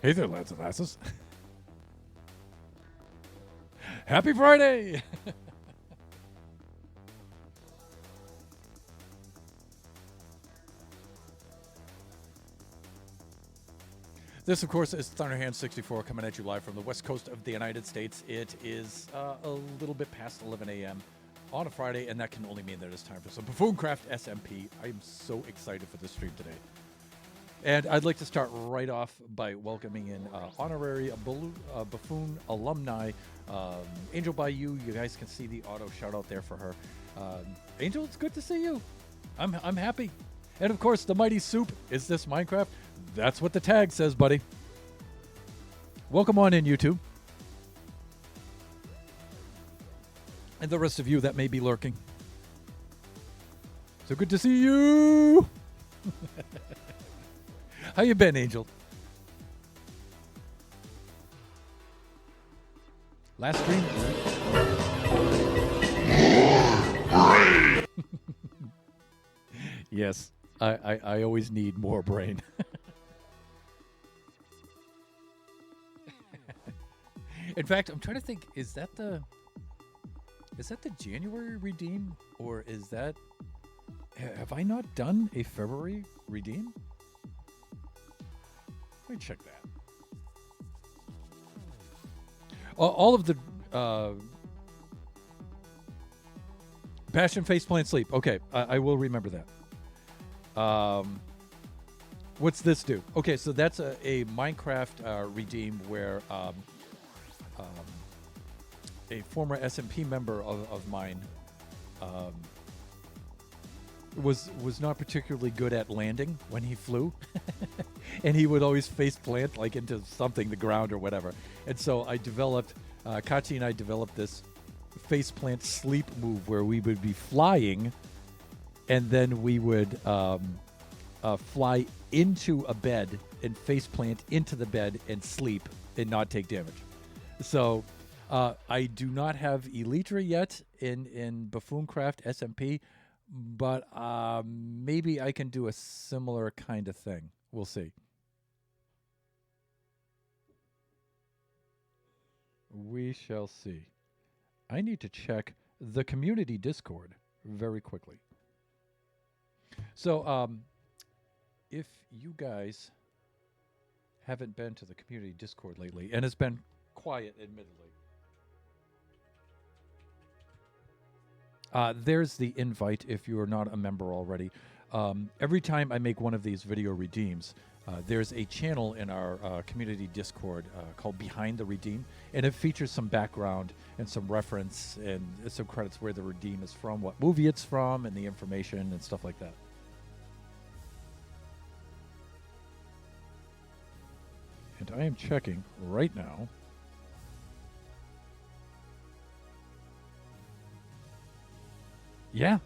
Hey there, lads and lasses. Happy Friday! This, of course, is Thunderhand 64 coming at you live from the west coast of the United States. It is a little bit past 11 a.m. on a Friday, and that can only mean that it's time for some Buffooncraft SMP. I'm so excited for this stream today. And I'd like to start right off by welcoming in honorary Buffoon alumni, Angel Bayou. You guys can see the auto shout out there for her. Angel, it's good to see you. I'm happy. And of course, the Mighty Soup. Is this Minecraft? That's what the tag says, buddy. Welcome on in, YouTube. And the rest of you that may be lurking. So good to see you. How you been, Angel? Last stream? Yes, I always need more brain. In fact, I'm trying to think, is that the January redeem, or is that, have I not done a February redeem? Let me check that. All of the Passion, Faceplant, Sleep. Okay, I will remember that. What's this do? Okay, so that's a Minecraft redeem where a former SMP member of mine was not particularly good at landing when he flew. And he would always face plant like into something, the ground or whatever. And so I developed, Kachi and I developed this face plant sleep move where we would be flying and then we would fly into a bed and face plant into the bed and sleep and not take damage. So I do not have Elytra yet in Buffooncraft SMP, but maybe I can do a similar kind of thing. We'll see. We shall see. I need to check the community Discord very quickly. So, if you guys haven't been to the community Discord lately, and it's been quiet, admittedly, there's the invite if you are not a member already. Every time I make one of these video redeems, there's a channel in our community Discord called Behind the Redeem, and it features some background and some reference and some credits where the redeem is from, what movie it's from, and the information and stuff like that. And I am checking right now. Yeah.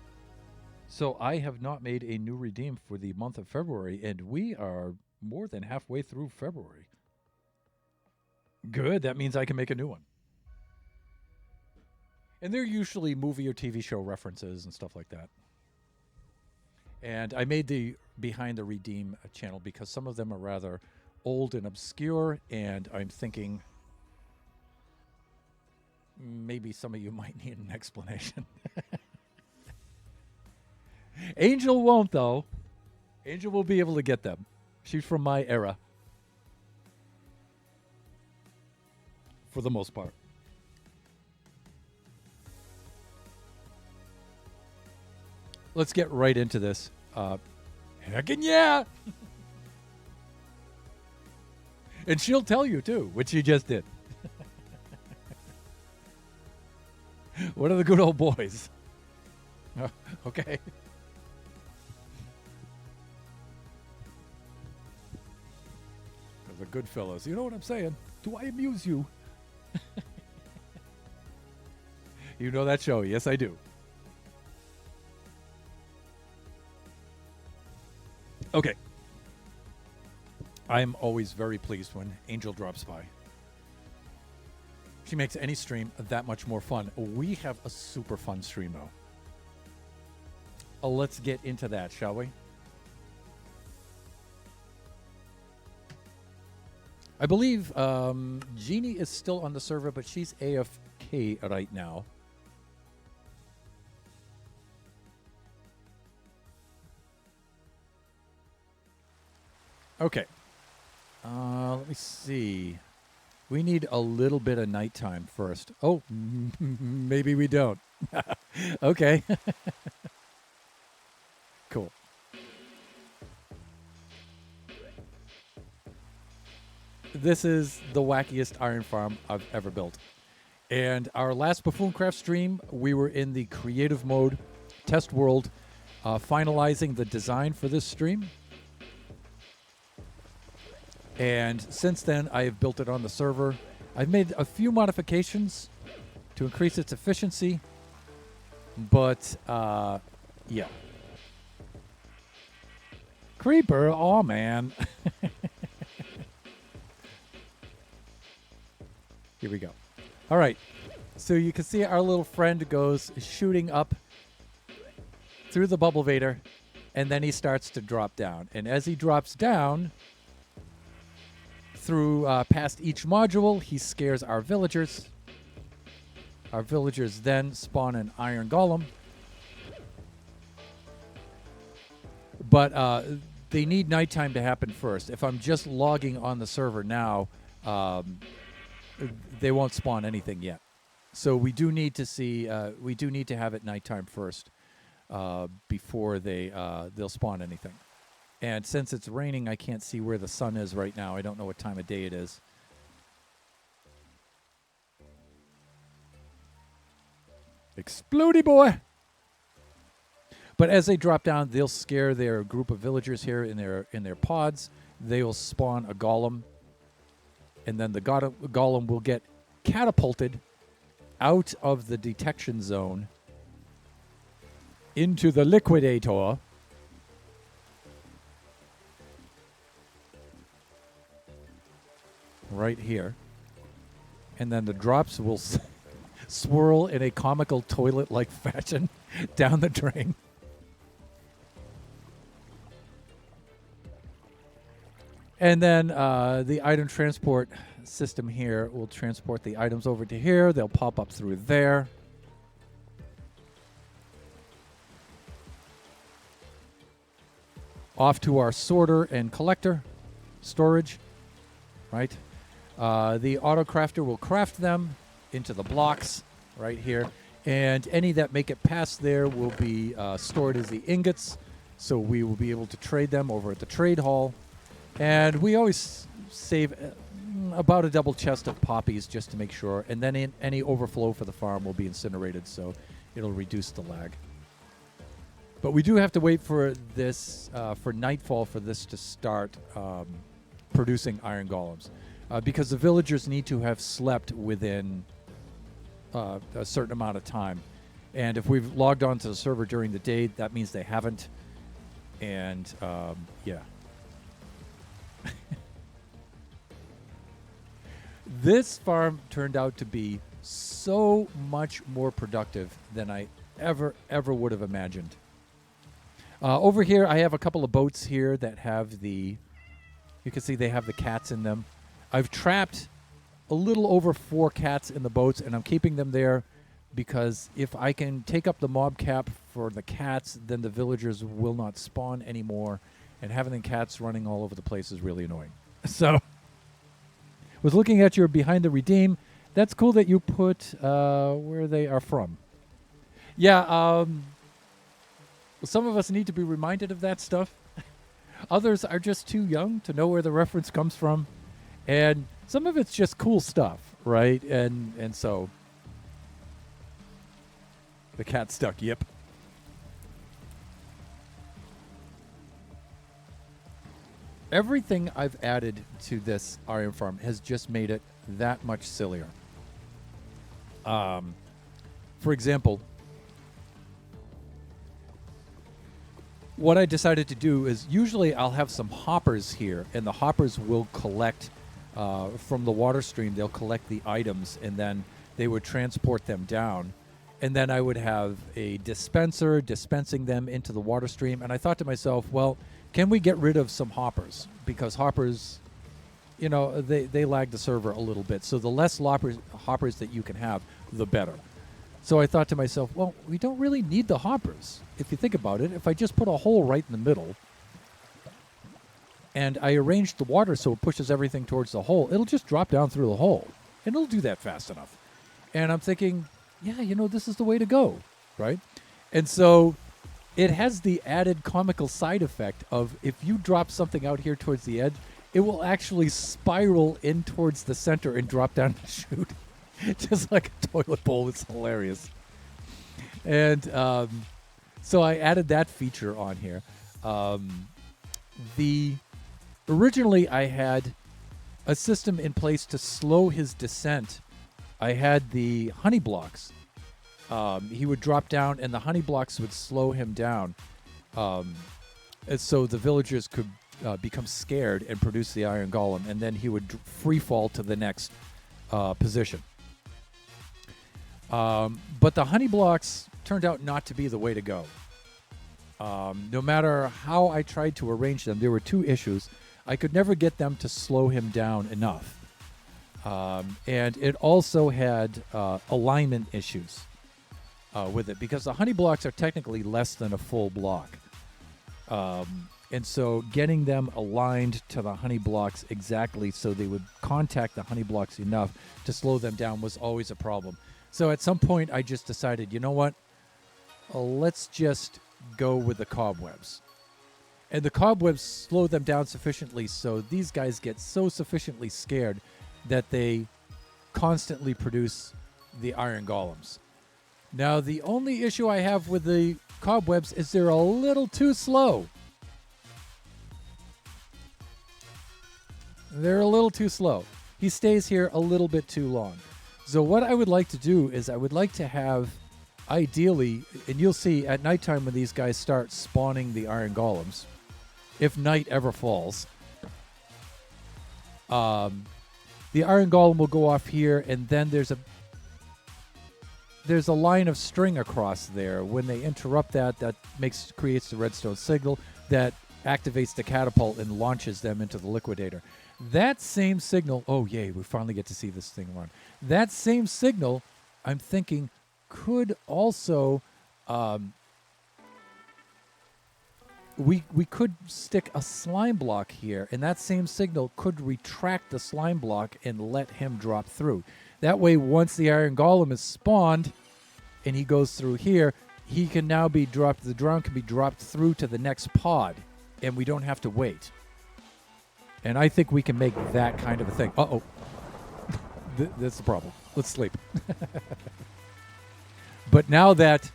So I have not made a new redeem for the month of February, and we are more than halfway through February. Good. That means I can make a new one. And they're usually movie or TV show references and stuff like that. And I made the Behind the Redeem channel because some of them are rather old and obscure, and I'm thinking maybe some of you might need an explanation. Angel won't, though. Angel will be able to get them. She's from my era. For the most part. Let's get right into this. Heckin' yeah! And she'll tell you, too, which she just did. What are the good old boys? Okay. The good fellows. You know what I'm saying? Do I amuse you? You know that show? Yes, I do. Okay. I'm always very pleased when Angel drops by. She makes any stream that much more fun. We have a super fun stream, though. Let's get into that, shall we? I believe Jeannie is still on the server, but she's AFK right now. Okay. Let me see. We need a little bit of nighttime first. Oh, maybe we don't. Okay. Cool. This is the wackiest iron farm I've ever built. And our last Buffooncraft stream, we were in the creative mode, test world, finalizing the design for this stream. And since then, I have built it on the server. I've made a few modifications to increase its efficiency. But, yeah. Creeper, oh man. Here we go. All right. So you can see our little friend goes shooting up through the bubble vader, and then he starts to drop down. And as he drops down through past each module, he scares our villagers. Our villagers then spawn an iron golem. But they need nighttime to happen first. If I'm just logging on the server now, they won't spawn anything yet. So we do need to see. We do need to have it nighttime first before they'll spawn anything. And since it's raining, I can't see where the sun is right now. I don't know what time of day it is. Explodey boy! But as they drop down, they'll scare their group of villagers here in their pods. They will spawn a golem, and then the golem will get catapulted out of the detection zone into the liquidator. Right here. And then the drops will swirl in a comical toilet-like fashion down the drain. And then the item transport system here will transport the items over to here. They'll pop up through there. Off to our sorter and collector storage, right? The auto crafter will craft them into the blocks right here. And any that make it past there will be stored as the ingots. So we will be able to trade them over at the trade hall. And we always save about a double chest of poppies just to make sure. And then any overflow for the farm will be incinerated, so it'll reduce the lag. But we do have to wait for this, for nightfall for this to start producing iron golems. Because the villagers need to have slept within a certain amount of time. And if we've logged on to the server during the day, that means they haven't. And, yeah. This farm turned out to be so much more productive than I ever would have imagined. Over here, I have a couple of boats here that have you can see they have the cats in them. I've trapped a little over 4 cats in the boats, and I'm keeping them there because if I can take up the mob cap for the cats, then the villagers will not spawn anymore, and having the cats running all over the place is really annoying. So, was looking at your behind the redeem. That's cool that you put where they are from. Yeah, some of us need to be reminded of that stuff. Others are just too young to know where the reference comes from. And some of it's just cool stuff, right? And so the cat stuck, yep. Everything I've added to this iron farm has just made it that much sillier. For example, what I decided to do is usually I'll have some hoppers here, and the hoppers will collect from the water stream. They'll collect the items, and then they would transport them down. And then I would have a dispenser dispensing them into the water stream. And I thought to myself, well, can we get rid of some hoppers? Because hoppers, you know, they lag the server a little bit. So the less hoppers that you can have, the better. So I thought to myself, well, we don't really need the hoppers. If you think about it, if I just put a hole right in the middle and I arrange the water so it pushes everything towards the hole, it'll just drop down through the hole. And it'll do that fast enough. And I'm thinking, yeah, you know, this is the way to go, right? And so it has the added comical side effect of if you drop something out here towards the edge, it will actually spiral in towards the center and drop down the chute. Just like a toilet bowl. It's hilarious. And so I added that feature on here. Originally I had a system in place to slow his descent. I had the honey blocks. He would drop down and the honey blocks would slow him down. And so the villagers could become scared and produce the iron golem, and then he would free fall to the next position. But the honey blocks turned out not to be the way to go. No matter how I tried to arrange them, there were two issues. I could never get them to slow him down enough. And it also had alignment issues with it, because the honey blocks are technically less than a full block. And so getting them aligned to the honey blocks exactly so they would contact the honey blocks enough to slow them down was always a problem. So at some point, I just decided, you know what? Let's just go with the cobwebs. And the cobwebs slow them down sufficiently so these guys get so sufficiently scared that they constantly produce the iron golems. Now, the only issue I have with the cobwebs is they're a little too slow. They're a little too slow. He stays here a little bit too long. So what I would like to do is I would like to have, ideally, and you'll see at nighttime when these guys start spawning the iron golems, if night ever falls, the iron golem will go off here, and then there's a line of string across there. When they interrupt that creates the redstone signal that activates the catapult and launches them into the liquidator. That same signal, oh yay, we finally get to see this thing run. That same signal, I'm thinking, could also, we could stick a slime block here, and that same signal could retract the slime block and let him drop through. That way, once the iron golem is spawned and he goes through here, he can now be dropped, the drown can be dropped through to the next pod, and we don't have to wait. And I think we can make that kind of a thing. Uh-oh. That's the problem. Let's sleep. But now that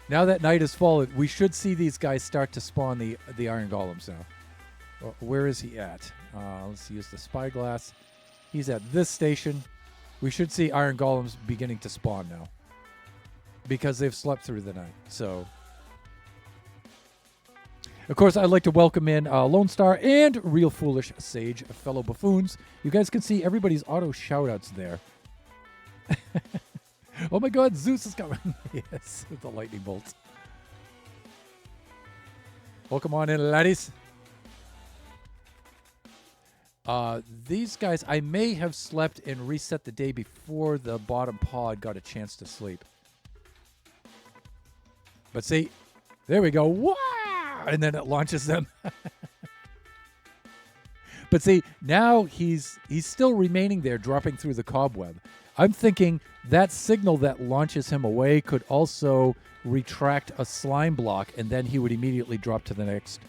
night has fallen, we should see these guys start to spawn the iron golems now. Where is he at? Let's use the spyglass. He's at this station. We should see iron golems beginning to spawn now, because they've slept through the night. So, of course, I'd like to welcome in Lone Star and Real Foolish Sage, fellow buffoons. You guys can see everybody's auto shout-outs there. Oh my god, Zeus is coming. Yes, with the lightning bolts. Welcome on in, laddies. These guys, I may have slept and reset the day before the bottom pod got a chance to sleep. But see, there we go. Wow! And then it launches them. But see, now he's still remaining there, dropping through the cobweb. I'm thinking that signal that launches him away could also retract a slime block, and then he would immediately drop to the next.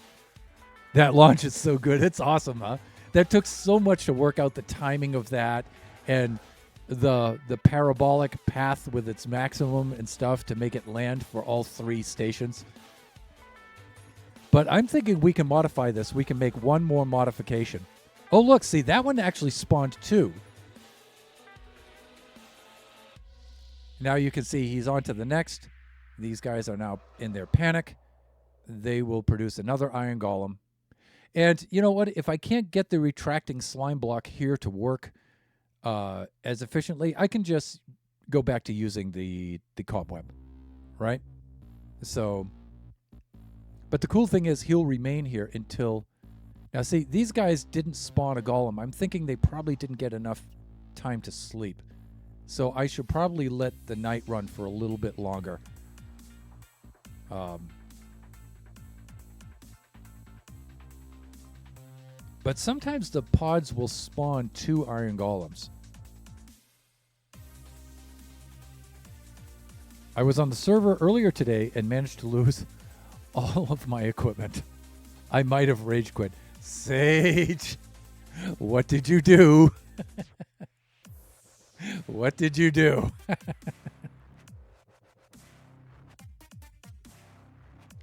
That launch is so good. It's awesome, huh? That took so much to work out the timing of that, and the parabolic path with its maximum and stuff to make it land for all three stations. But I'm thinking we can modify this. We can make one more modification. Oh, look, see, that one actually spawned two. Now you can see he's on to the next. These guys are now in their panic. They will produce another iron golem. And you know what? If I can't get the retracting slime block here to work as efficiently, I can just go back to using the cobweb, right? So, but the cool thing is he'll remain here until Now, see, these guys didn't spawn a golem. I'm thinking they probably didn't get enough time to sleep. So I should probably let the night run for a little bit longer. But sometimes the pods will spawn 2 iron golems. I was on the server earlier today and managed to lose all of my equipment. I might have rage quit. Sage, what did you do? What did you do?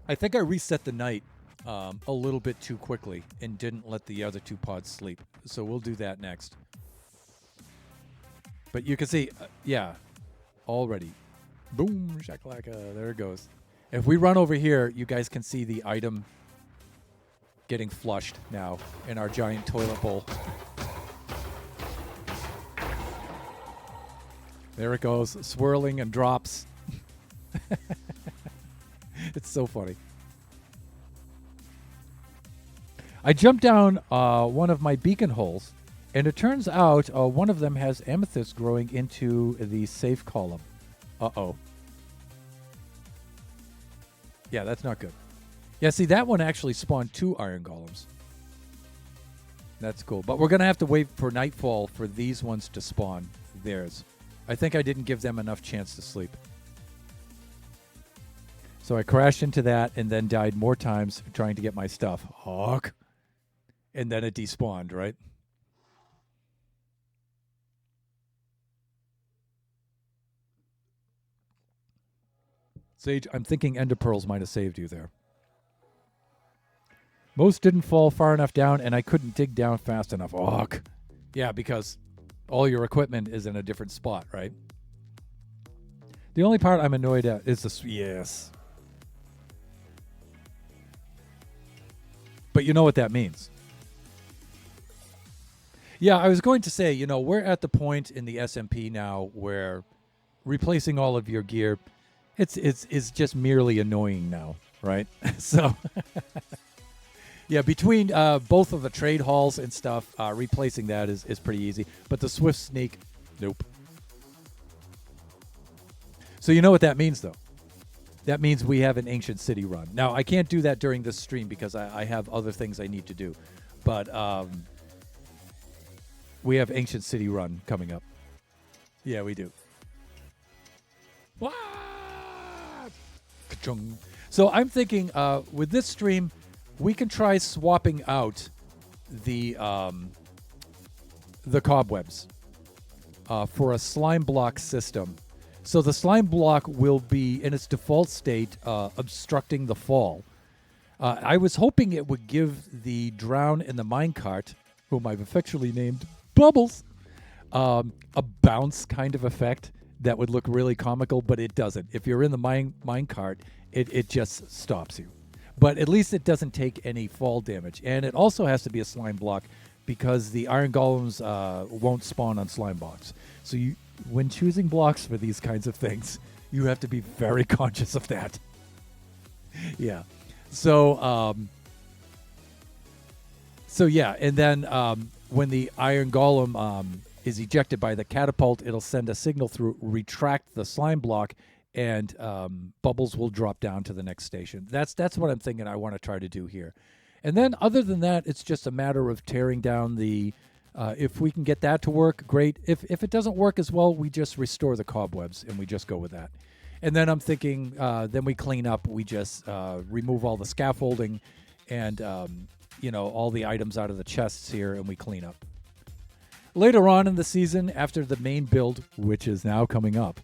I think I reset the night a little bit too quickly and didn't let the other 2 pods sleep. So we'll do that next. But you can see, yeah, already. Boom, shakalaka, there it goes. If we run over here, you guys can see the item getting flushed now in our giant toilet bowl. There it goes, swirling and drops. It's so funny. I jumped down one of my beacon holes, and it turns out one of them has amethyst growing into the safe column. Uh-oh. Yeah, that's not good. Yeah, see, that one actually spawned 2 iron golems. That's cool. But we're going to have to wait for nightfall for these ones to spawn theirs. I think I didn't give them enough chance to sleep. So I crashed into that and then died more times trying to get my stuff. Hawk. And then it despawned, right? Sage, I'm thinking ender pearls might have saved you there. Most didn't fall far enough down, and I couldn't dig down fast enough. Hawk. Yeah, because all your equipment is in a different spot, right? The only part I'm annoyed at is the... Yes. But you know what that means. Yeah, I was going to say, you know, we're at the point in the SMP now where replacing all of your gear, it's just merely annoying now, right? So, yeah, between both of the trade halls and stuff, replacing that is pretty easy. But the Swift Sneak, nope. So you know what that means, though. That means we have an Ancient City run. Now, I can't do that during this stream because I have other things I need to do. But we have Ancient City run coming up. Yeah, we do. What? Ka-chung. So I'm thinking with this stream, we can try swapping out the cobwebs for a slime block system. So the slime block will be in its default state obstructing the fall. I was hoping it would give the drown in the minecart, whom I've affectionately named Bubbles, a bounce kind of effect that would look really comical, but it doesn't. If you're in the minecart, it just stops you. But at least it doesn't take any fall damage. And it also has to be a slime block because the iron golems won't spawn on slime blocks. So when choosing blocks for these kinds of things, you have to be very conscious of that. Yeah. So yeah, and then when the iron golem is ejected by the catapult, it'll send a signal through, retract the slime block, and Bubbles will drop down to the next station. That's what I'm thinking I want to try to do here. And then other than that, it's just a matter of tearing down the... if we can get that to work, great. If it doesn't work as well, we just restore the cobwebs, and we just go with that. And then I'm thinking, then we clean up. We just remove all the scaffolding and, all the items out of the chests here, and we clean up. Later on in the season, after the main build, which is now coming up,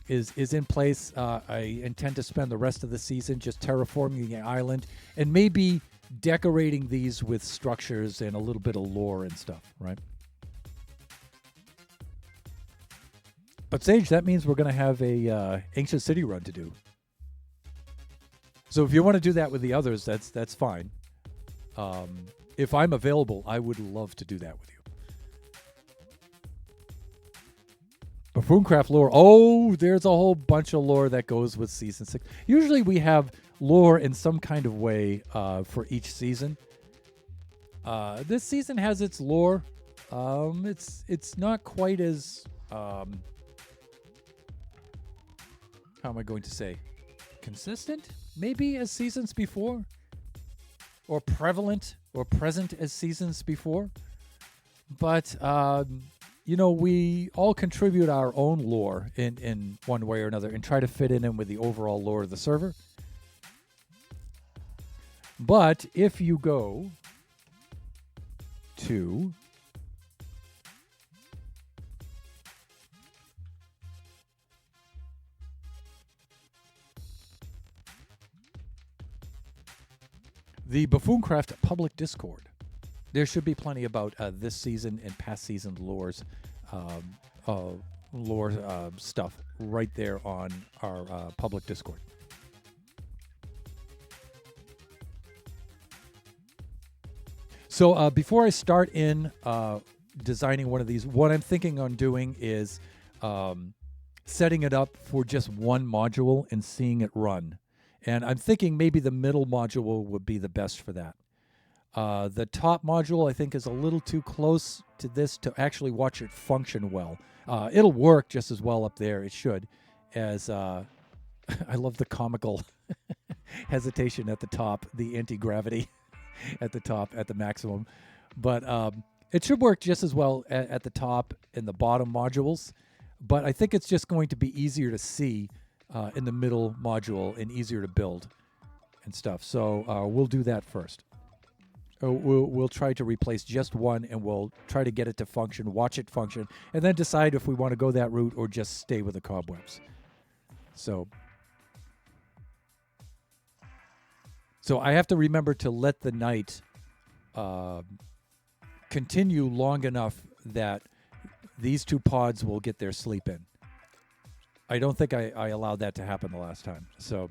is in place, I intend to spend the rest of the season just terraforming the island and maybe decorating these with structures and a little bit of lore and stuff, right? But Sage, that means we're going to have a Ancient City run to do. So if you want to do that with the others, that's fine. If I'm available, I would love to do that with you. Buffooncraft lore. Oh, there's a whole bunch of lore that goes with Season 6. Usually we have lore in some kind of way for each season. This season has its lore. It's not quite as how am I going to say, consistent maybe as seasons before, or prevalent or present as seasons before. But we all contribute our own lore in one way or another and try to fit it in with the overall lore of the server. But if you go to the Buffooncraft public Discord, there should be plenty about this season and past season lore stuff right there on our public Discord. So before I start in designing one of these, what I'm thinking on doing is setting it up for just one module and seeing it run. And I'm thinking maybe the middle module would be the best for that. The top module, I think, is a little too close to this to actually watch it function well. It'll work just as well up there. It should. As I love the comical hesitation at the top, the anti-gravity at the top, at the maximum. But it should work just as well at the top and the bottom modules. But I think it's just going to be easier to see in the middle module and easier to build and stuff. So we'll do that first. We'll try to replace just one, and we'll try to get it to function, watch it function, and then decide if we want to go that route or just stay with the cobwebs. So I have to remember to let the night continue long enough that these two pods will get their sleep in. I don't think I allowed that to happen the last time. So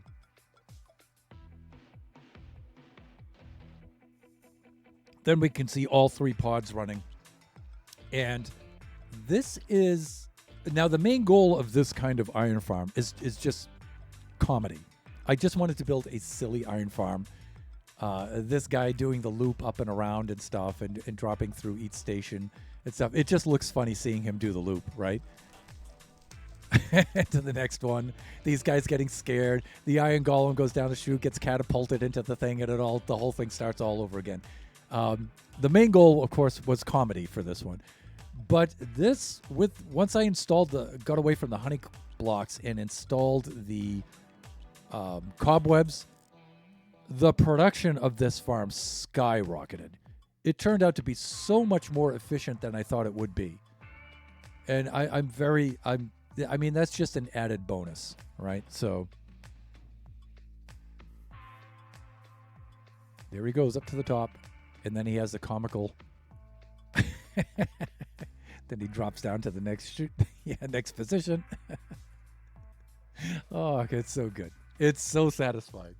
then we can see all three pods running. And this is... Now, the main goal of this kind of iron farm is just comedy. I just wanted to build a silly iron farm. This guy doing the loop up and around and stuff and dropping through each station and stuff. It just looks funny seeing him do the loop, right? To the next one. These guys getting scared. The iron golem goes down the chute, gets catapulted into the thing, and the whole thing starts all over again. The main goal, of course, was comedy for this one. But this, once I got away from the honey blocks and installed the cobwebs, the production of this farm skyrocketed. It turned out to be so much more efficient than I thought it would be. And I mean, that's just an added bonus, right? So there he goes up to the top, and then he has the comical. Then he drops down to the next next position. Oh, it's so good. It's so satisfying.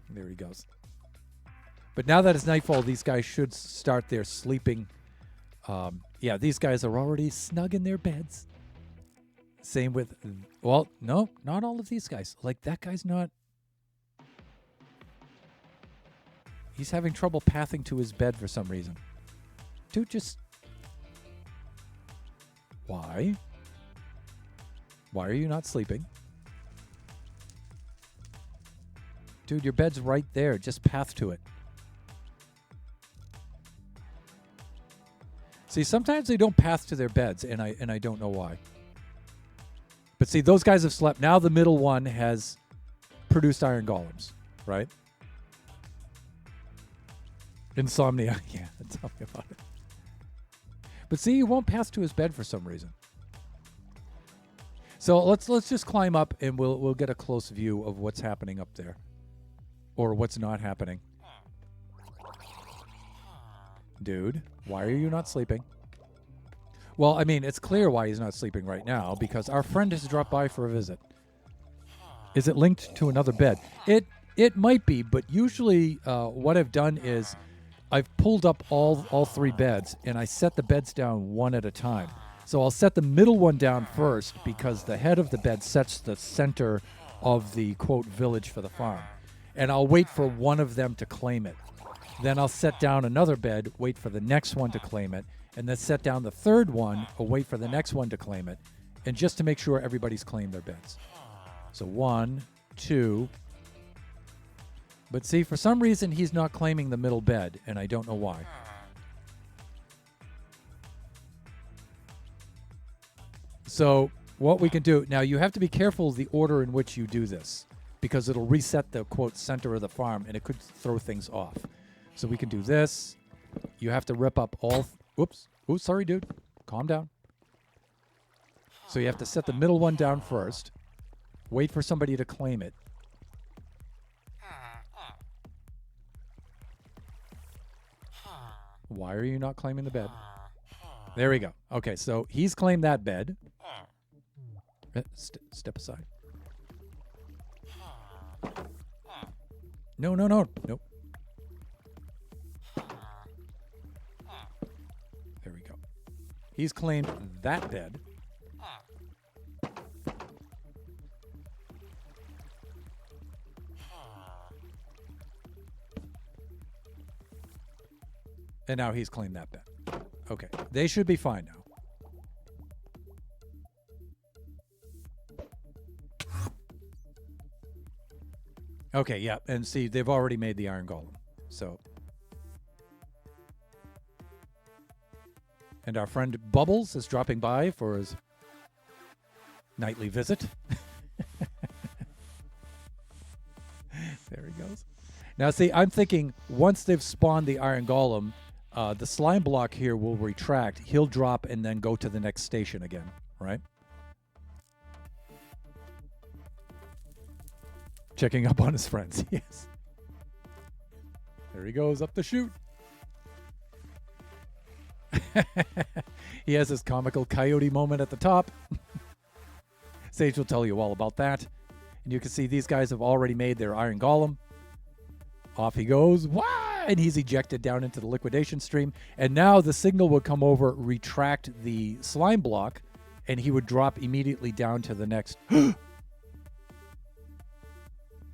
There he goes. But now that it's nightfall, these guys should start their sleeping. These guys are already snug in their beds. Same with... Well, no, not all of these guys. Like, that guy's not... He's having trouble pathing to his bed for some reason. Dude, just... Why? Why are you not sleeping? Dude, your bed's right there. Just path to it. See, sometimes they don't path to their beds, and I don't know why. But see, those guys have slept. Now the middle one has produced iron golems, right? Insomnia. Yeah, tell me about it. But see, he won't pass to his bed for some reason. So let's just climb up, and we'll get a close view of what's happening up there, or what's not happening. Dude, why are you not sleeping? Well, I mean, it's clear why he's not sleeping right now, because our friend has dropped by for a visit. Is it linked to another bed? It might be, but usually what I've done is I've pulled up all three beds, and I set the beds down one at a time. So I'll set the middle one down first, because the head of the bed sets the center of the, quote, village for the farm. and I'll wait for one of them to claim it. Then I'll set down another bed, wait for the next one to claim it, and then set down the third one, or wait for the next one to claim it, and just to make sure everybody's claimed their beds. So 1, 2. But see, for some reason, he's not claiming the middle bed, and I don't know why. So what we can do, now you have to be careful of the order in which you do this, because it'll reset the, quote, center of the farm, and it could throw things off. So we can do this. You have to rip up all... Whoops. Oh, sorry, dude. Calm down. So you have to set the middle one down first. Wait for somebody to claim it. Why are you not claiming the bed? There we go. Okay, so he's claimed that bed. Step aside. No. Nope. There we go. He's claimed that bed. And now he's claimed that bed. Okay, they should be fine now. Okay, yeah, and see, they've already made the iron golem. So, and our friend Bubbles is dropping by for his nightly visit. There he goes. Now, see, I'm thinking once they've spawned the iron golem, the slime block here will retract. He'll drop and then go to the next station again, right? Checking up on his friends, yes. There he goes, up the chute. He has his comical coyote moment at the top. Sage will tell you all about that. And you can see these guys have already made their iron golem. Off he goes. Wah! And he's ejected down into the liquidation stream. And now the signal would come over, retract the slime block, and he would drop immediately down to the next.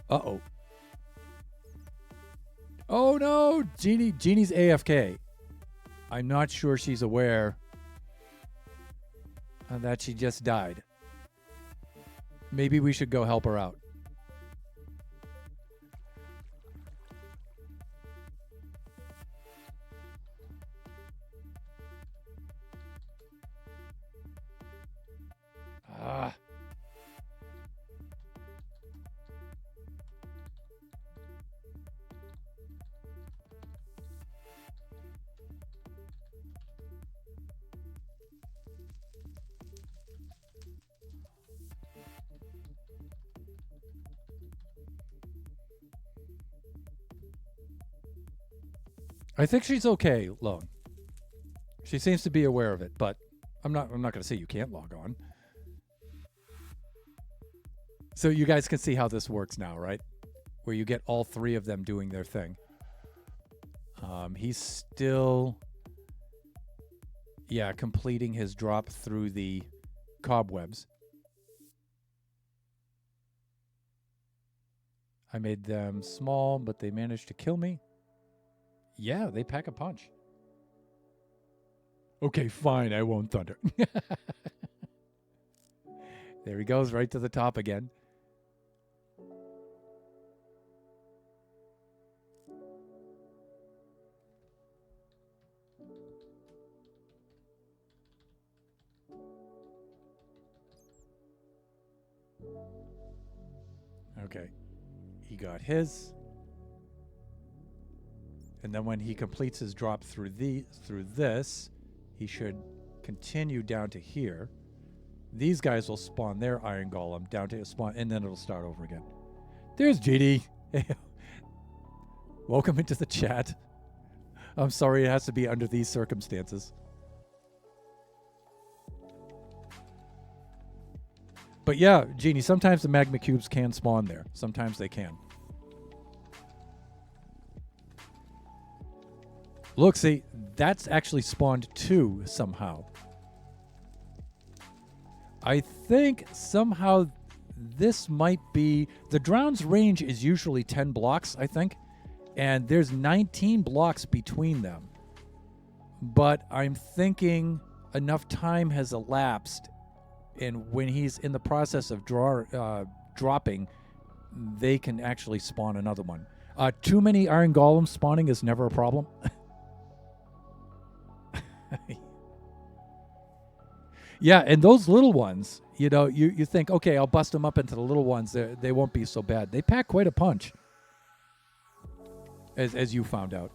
Uh-oh. Oh, no. Jeannie's AFK. I'm not sure she's aware that she just died. Maybe we should go help her out. I think she's okay, Lone. She seems to be aware of it, but I'm not going to say you can't log on. So you guys can see how this works now, right? Where you get all three of them doing their thing. He's still, completing his drop through the cobwebs. I made them small, but they managed to kill me. Yeah, they pack a punch. Okay, fine, I won't thunder. There he goes, right to the top again. Okay, he got his. And then when he completes his drop through this, he should continue down to here. These guys will spawn their iron golem down to spawn, and then it'll start over again. There's GD. Welcome into the chat. I'm sorry it has to be under these circumstances. But yeah, Genie, sometimes the magma cubes can spawn there. Sometimes they can. Look, see, that's actually spawned 2 somehow. I think somehow this might be, the drown's range is usually 10 blocks, I think, and there's 19 blocks between them. But I'm thinking enough time has elapsed, and when he's in the process of dropping, they can actually spawn another one. Too many iron golems spawning is never a problem. Yeah, and those little ones, you think, okay, I'll bust them up into the little ones. They won't be so bad. They pack quite a punch, as you found out.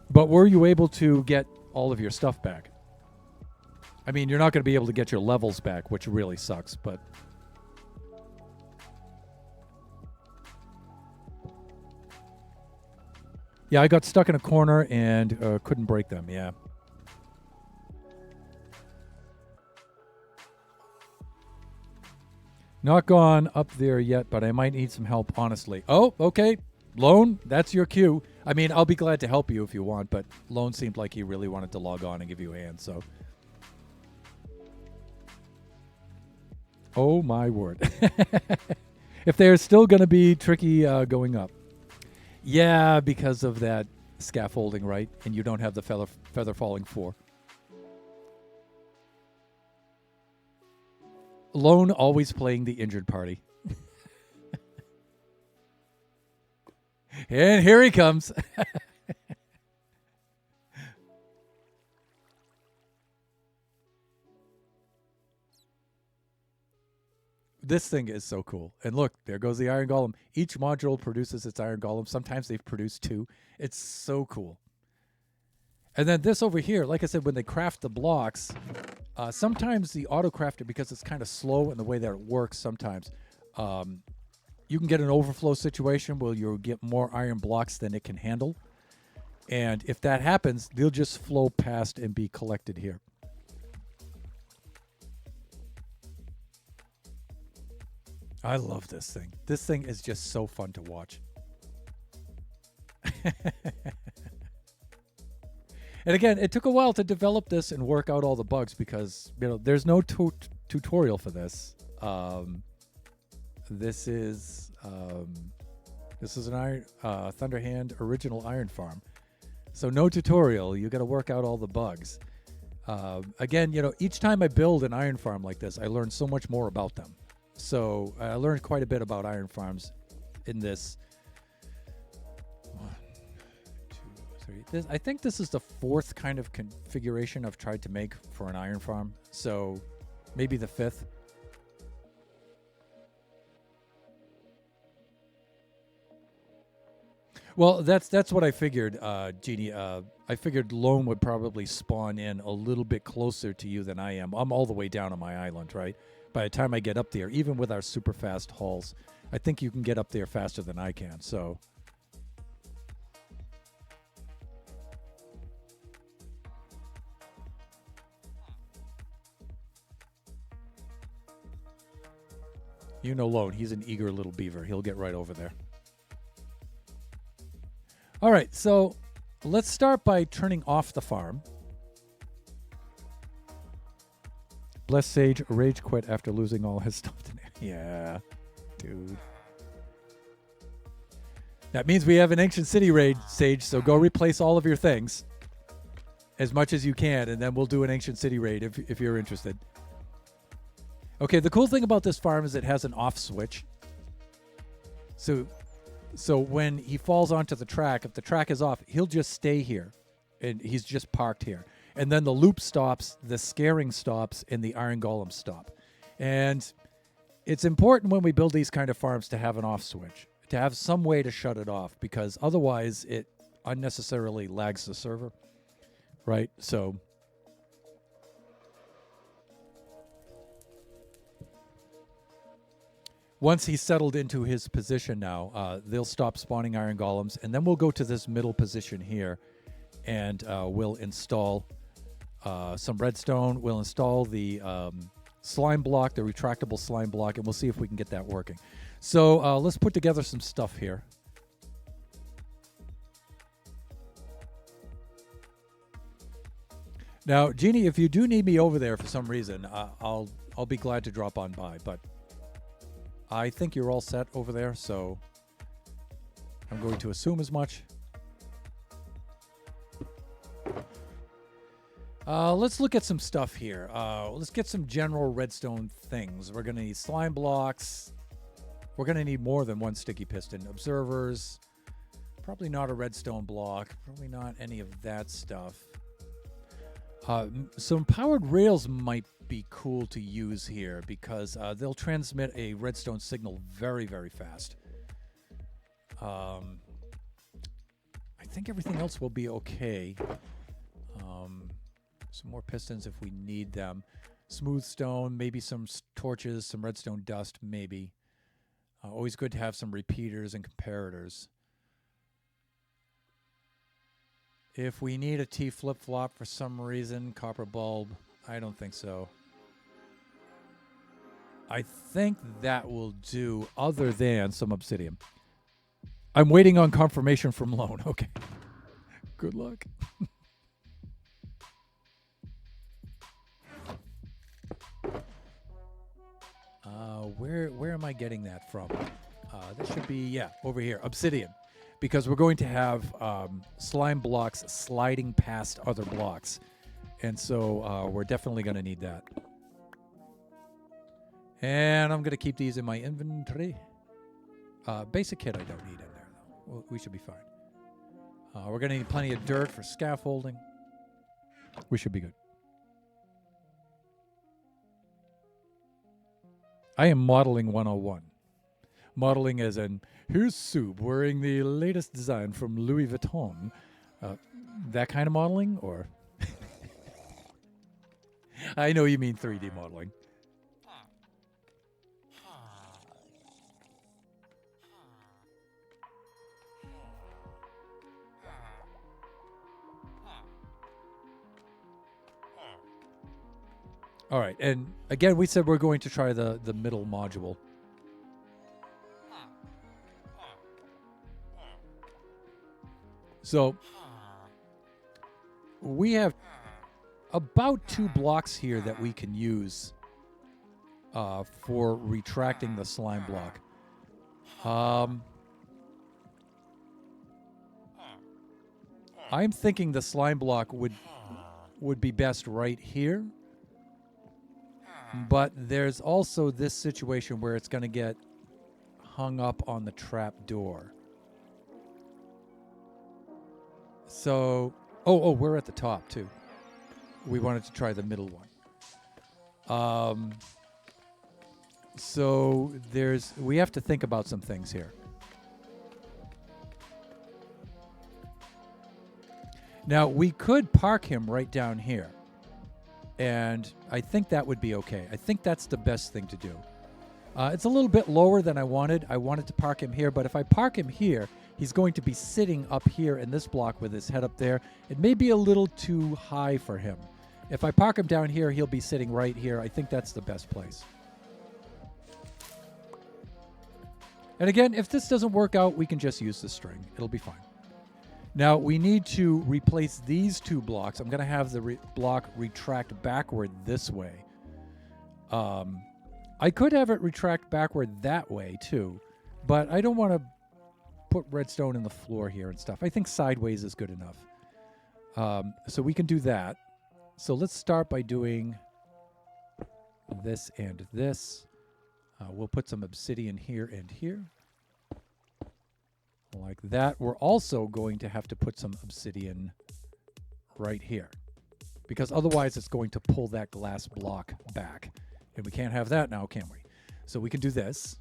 But were you able to get all of your stuff back? I mean, you're not going to be able to get your levels back, which really sucks, but... Yeah, I got stuck in a corner and couldn't break them, yeah. Not gone up there yet, but I might need some help, honestly. Oh, okay. Lone, that's your cue. I mean, I'll be glad to help you if you want, but Lone seemed like he really wanted to log on and give you a hand, so... Oh, my word. If they're still going to be tricky going up. Yeah, because of that scaffolding, right? And you don't have the feather falling 4. Lone always playing the injured party. And here he comes. This thing is so cool. And look, there goes the iron golem. Each module produces its iron golem. Sometimes they've produced 2. It's so cool. And then this over here, like I said, when they craft the blocks, sometimes the auto crafter, because it's kind of slow in the way that it works sometimes, you can get an overflow situation where you'll get more iron blocks than it can handle. And if that happens, they'll just flow past and be collected here. I love this thing. This thing is just so fun to watch. And again, it took a while to develop this and work out all the bugs because, there's no tutorial for this. This is an iron Thunderhand original iron farm. So no tutorial. You got to work out all the bugs. Again, each time I build an iron farm like this, I learn so much more about them. So I learned quite a bit about iron farms in this. 1, 2, 3. I think this is the 4th kind of configuration I've tried to make for an iron farm. So maybe the 5th. Well, that's what I figured, Jeannie. I figured Lone would probably spawn in a little bit closer to you than I am. I'm all the way down on my island, right? By the time I get up there, even with our super fast hauls, I think you can get up there faster than I can, so... Lone, he's an eager little beaver. He'll get right over there. All right, so let's start by turning off the farm. Blessed Sage rage quit after losing all his stuff today. Yeah, dude. That means we have an Ancient City raid, Sage, so go replace all of your things as much as you can, and then we'll do an Ancient City raid if you're interested. Okay, the cool thing about this farm is it has an off switch. So when he falls onto the track, if the track is off, he'll just stay here, and he's just parked here. And then the loop stops, the scaring stops, and the iron golems stop. And it's important when we build these kind of farms to have an off switch, to have some way to shut it off, because otherwise it unnecessarily lags the server, right? So once he's settled into his position now, they'll stop spawning iron golems, and then we'll go to this middle position here, and we'll install some redstone. We'll install the slime block, the retractable slime block, and we'll see if we can get that working. So let's put together some stuff here. Now, Jeannie, if you do need me over there for some reason, I'll be glad to drop on by. But I think you're all set over there, so I'm going to assume as much. Let's look at some stuff here. Let's get some general redstone things. We're going to need slime blocks. We're going to need more than one sticky piston. Observers. Probably not a redstone block. Probably not any of that stuff. Some powered rails might be cool to use here because they'll transmit a redstone signal very, very fast. I think everything else will be okay. Some more pistons if we need them. Smooth stone, maybe some torches, some redstone dust, maybe. Always good to have some repeaters and comparators. If we need a T flip-flop for some reason, copper bulb, I don't think so. I think that will do, other than some obsidian. I'm waiting on confirmation from Lone. Okay. Good luck. Where am I getting that from? This should be, yeah, over here, obsidian. Because we're going to have slime blocks sliding past other blocks. And so we're definitely going to need that. And I'm going to keep these in my inventory. Basic kit I don't need in there, though. We should be fine. We're going to need plenty of dirt for scaffolding. We should be good. I am modeling 101. Modeling as in, here's Sub wearing the latest design from Louis Vuitton. That kind of modeling, or? I know you mean 3D modeling. All right, and again, we said we're going to try the middle module. So we have about 2 blocks here that we can use for retracting the slime block. I'm thinking the slime block would be best right here. But there's also this situation where it's going to get hung up on the trap door. So, we're at the top too. We wanted to try the middle one. So we have to think about some things here. Now, we could park him right down here. And I think that would be okay. I think that's the best thing to do. It's a little bit lower than I wanted. I wanted to park him here, but if I park him here, he's going to be sitting up here in this block with his head up there. It may be a little too high for him. If I park him down here, he'll be sitting right here. I think that's the best place. And again, if this doesn't work out, we can just use the string. It'll be fine. Now, we need to replace these 2 blocks. I'm going to have the block retract backward this way. I could have it retract backward that way, too. But I don't want to put redstone in the floor here and stuff. I think sideways is good enough. So we can do that. So let's start by doing this and this. We'll put some obsidian here and here. Like that. We're also going to have to put some obsidian right here, because otherwise it's going to pull that glass block back, and we can't have that now, can we? So we can do this.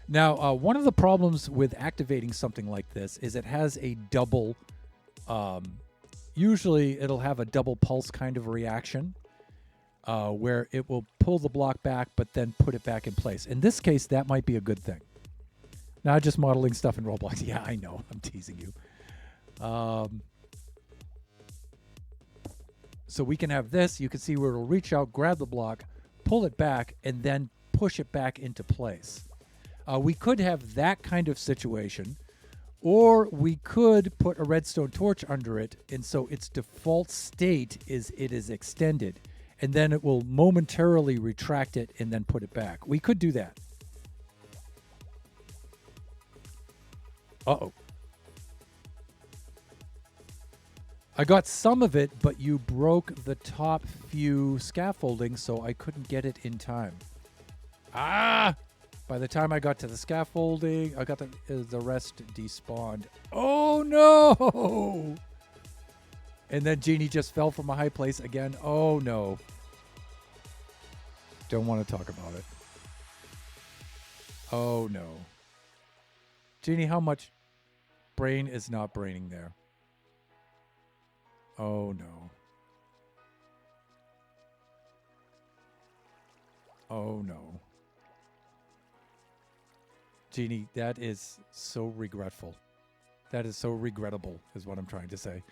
Now, one of the problems with activating something like this is it has a double, usually it'll have a double pulse kind of reaction. Where it will pull the block back, but then put it back in place. In this case, that might be a good thing. Not just modeling stuff in Roblox. Yeah, I know. I'm teasing you. So we can have this. You can see where it'll reach out, grab the block, pull it back, and then push it back into place. We could have that kind of situation Or we could put a redstone torch under it, and so its default state is it is extended, and then it will momentarily retract it and then put it back. We could do that. Uh-oh. I got some of it, but you broke the top few scaffolding, so I couldn't get it in time. Ah! By the time I got to the scaffolding, I got the rest despawned. Oh, no! And then Genie just fell from a high place again. Oh, no. Don't want to talk about it. Oh, no. Genie, how much brain is not braining there? Oh, no. Oh, no. Genie, that is so regretful. That is so regrettable, is what I'm trying to say.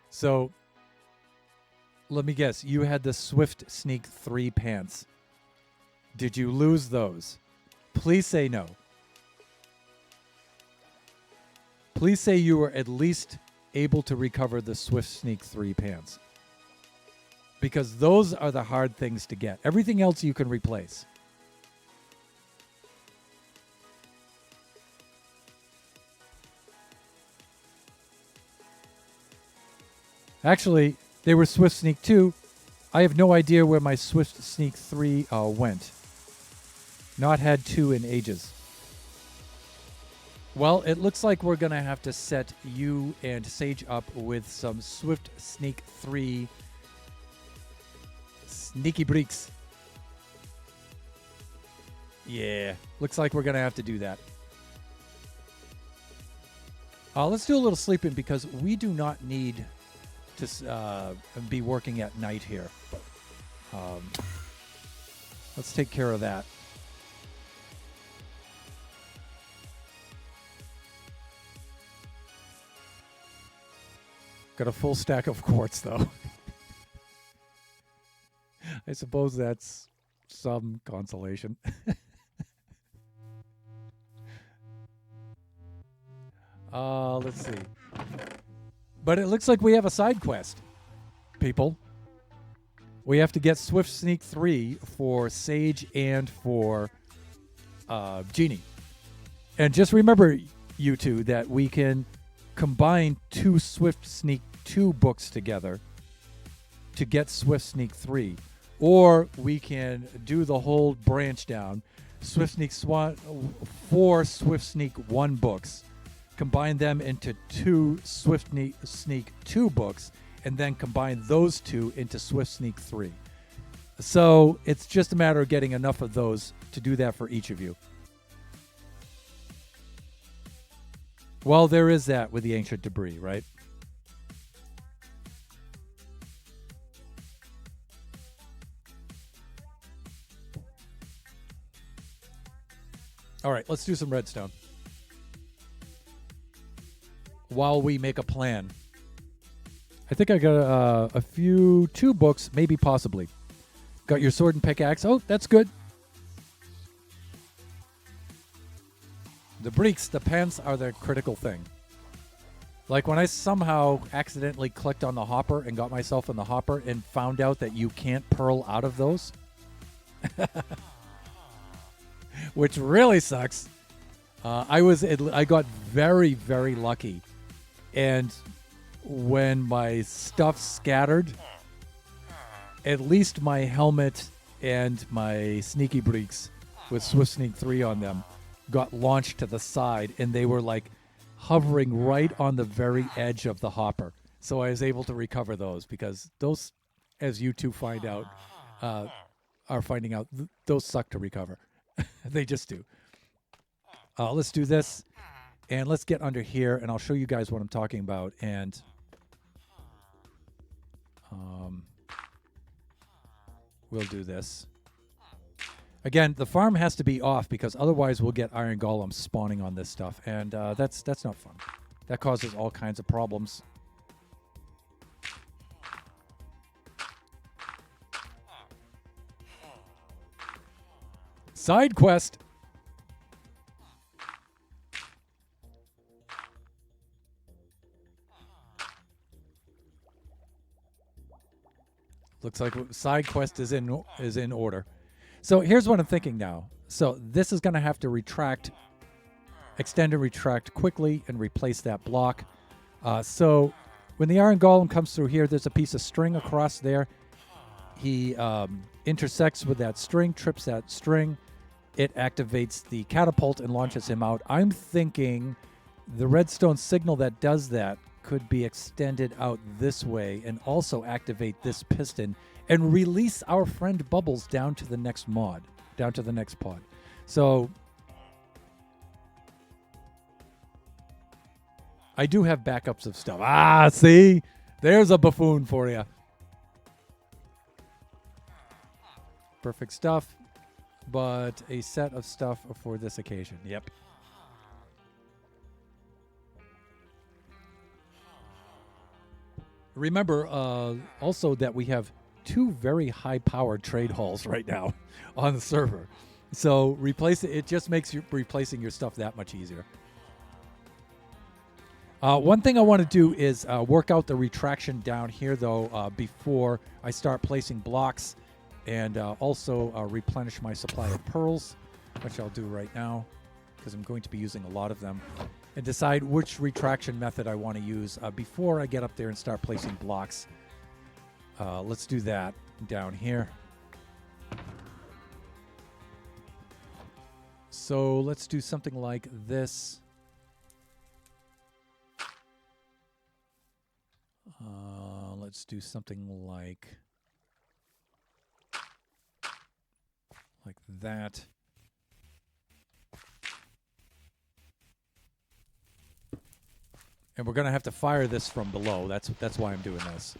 So, let me guess. You had the Swift Sneak 3 pants. Did you lose those? Please say no. Please say you were at least able to recover the Swift Sneak 3 pants. Because those are the hard things to get. Everything else you can replace. Actually, they were Swift Sneak 2. I have no idea where my Swift Sneak 3 went. Not had 2 in ages. Well, it looks like we're going to have to set you and Sage up with some Swift Sneak 3 sneaky breaks. Yeah, looks like we're going to have to do that. Let's do a little sleeping because we do not need to be working at night here. Let's take care of that. Got a full stack of quartz, though. I suppose that's some consolation. Let's see. But it looks like we have a side quest, people. We have to get Swift Sneak 3 for Sage and for Genie. And just remember, you two, that we can combine 2 Swift Sneak 2 books together to get Swift Sneak 3. Or we can do the whole branch down. Swift Sneak 4 Swift Sneak 1 books. Combine them into 2 Swift Sneak 2 books, and then combine those 2 into Swift Sneak 3. So it's just a matter of getting enough of those to do that for each of you. Well, there is that with the ancient debris, right? All right, let's do some redstone. While we make a plan. I think I got a few 2 books, maybe possibly. Got your sword and pickaxe. Oh, that's good. The breeks, the pants are the critical thing. Like when I somehow accidentally clicked on the hopper and got myself in the hopper and found out that you can't pearl out of those. Which really sucks. I got very, very lucky. And when my stuff scattered, at least my helmet and my sneaky breeks with Swift Sneak 3 on them got launched to the side, and they were like hovering right on the very edge of the hopper. So I was able to recover those because those, as you two find out, are finding out, those suck to recover. They just do. Let's do this. And let's get under here, and I'll show you guys what I'm talking about. And we'll do this. Again, the farm has to be off because otherwise we'll get iron golems spawning on this stuff, and that's not fun. That causes all kinds of problems. Side quest. Looks like side quest is in order. So here's what I'm thinking now. So this is going to have to retract, extend and retract quickly and replace that block. So when the iron golem comes through here, there's a piece of string across there. He intersects with that string, trips that string. It activates the catapult and launches him out. I'm thinking the redstone signal that does that could be extended out this way and also activate this piston and release our friend Bubbles down to the next mod, down to the next pod. So I do have backups of stuff. Ah, see? There's a buffoon for you. Perfect stuff, but a set of stuff for this occasion. Yep. Remember also that we have 2 very high-powered trade halls right now on the server. So it just makes replacing your stuff that much easier. One thing I want to do is work out the retraction down here, though, before I start placing blocks, and also replenish my supply of pearls, which I'll do right now because I'm going to be using a lot of them, and decide which retraction method I want to use before I get up there and start placing blocks. Let's do that down here. So let's do something like this. Let's do something like that. And we're going to have to fire this from below. That's why I'm doing this.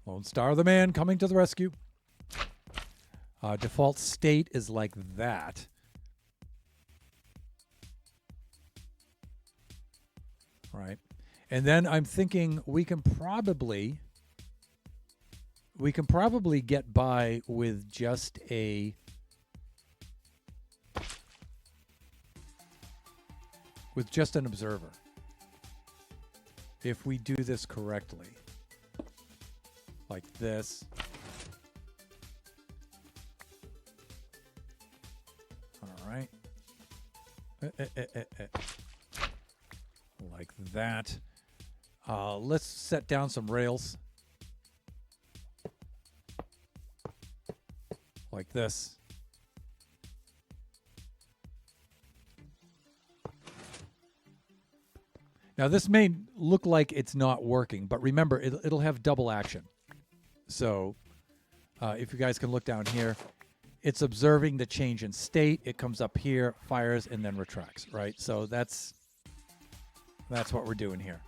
Lone Star the Man coming to the rescue. Default state is like that. Right. And then I'm thinking we can probably get by with just an observer if we do this correctly, like this. All right. Like that. Let's set down some rails. Like this. Now this may look like it's not working, but remember, it'll have double action. So if you guys can look down here, it's observing the change in state. It comes up here, fires, and then retracts, right? So that's what we're doing here.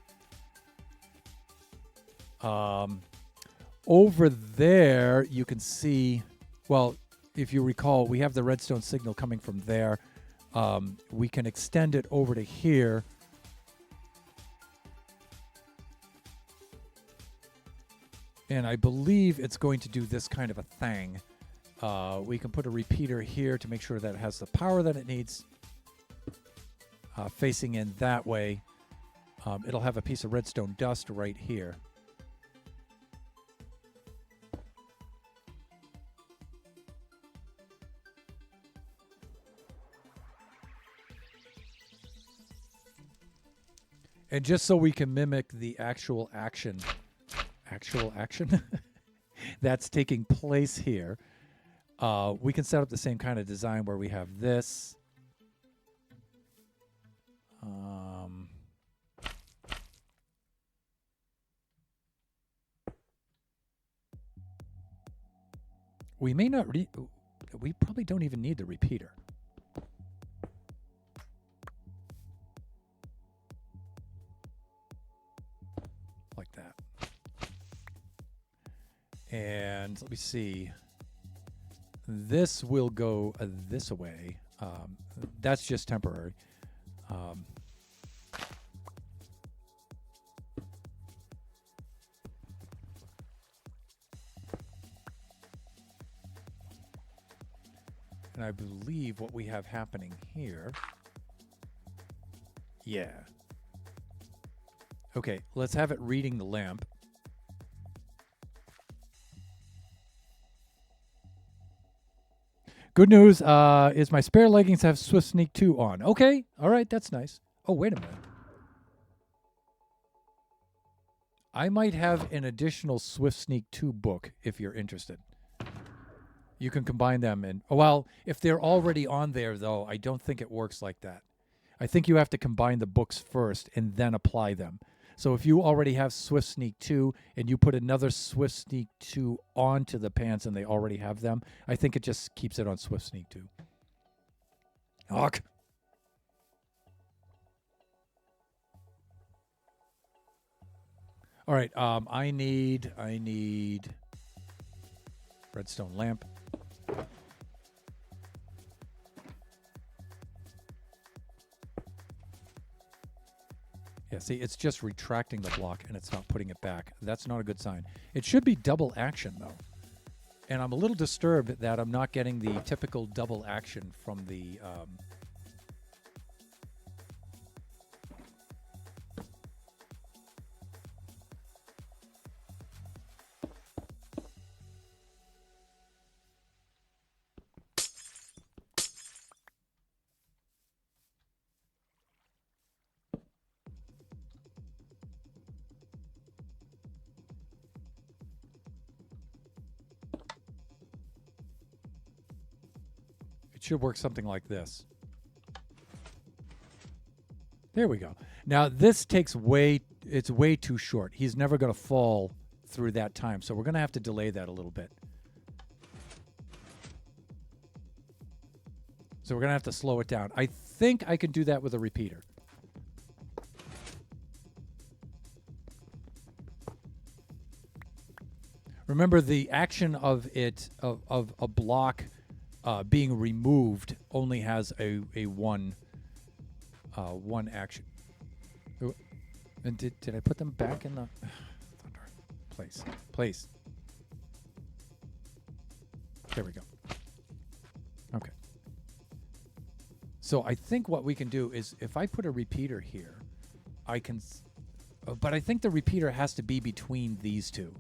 Over there, you can see, well, if you recall, we have the redstone signal coming from there. We can extend it over to here. And I believe it's going to do this kind of a thing. We can put a repeater here to make sure that it has the power that it needs. Facing in that way. It'll have a piece of redstone dust right here. And just so we can mimic the actual action that's taking place here, we can set up the same kind of design where we have this. We may not we probably don't even need the repeater. Like that. And let me see. This will go this way. That's just temporary. And I believe what we have happening here. Yeah. Okay, let's have it reading the lamp. Good news is my spare leggings have Swift Sneak 2 on. Okay, all right, that's nice. Oh, wait a minute. I might have an additional Swift Sneak 2 book if you're interested. You can combine them. And well, if they're already on there, though, I don't think it works like that. I think you have to combine the books first and then apply them. So if you already have Swift Sneak 2 and you put another Swift Sneak 2 onto the pants and they already have them, I think it just keeps it on Swift Sneak 2. Ugh. All right, I need redstone lamp. Yeah, see, it's just retracting the block and it's not putting it back. That's not a good sign. It should be double action, though. And I'm a little disturbed that I'm not getting the typical double action from the... It should work something like this. There we go. Now, this takes it's way too short. He's never going to fall through that time, so we're going to have to delay that a little bit. So we're going to have to slow it down. I think I can do that with a repeater. Remember, the action of a block being removed only has a one action. And did I put them back in the place? There we go. Okay. So I think what we can do is if I put a repeater here, I can... but I think the repeater has to be between these two.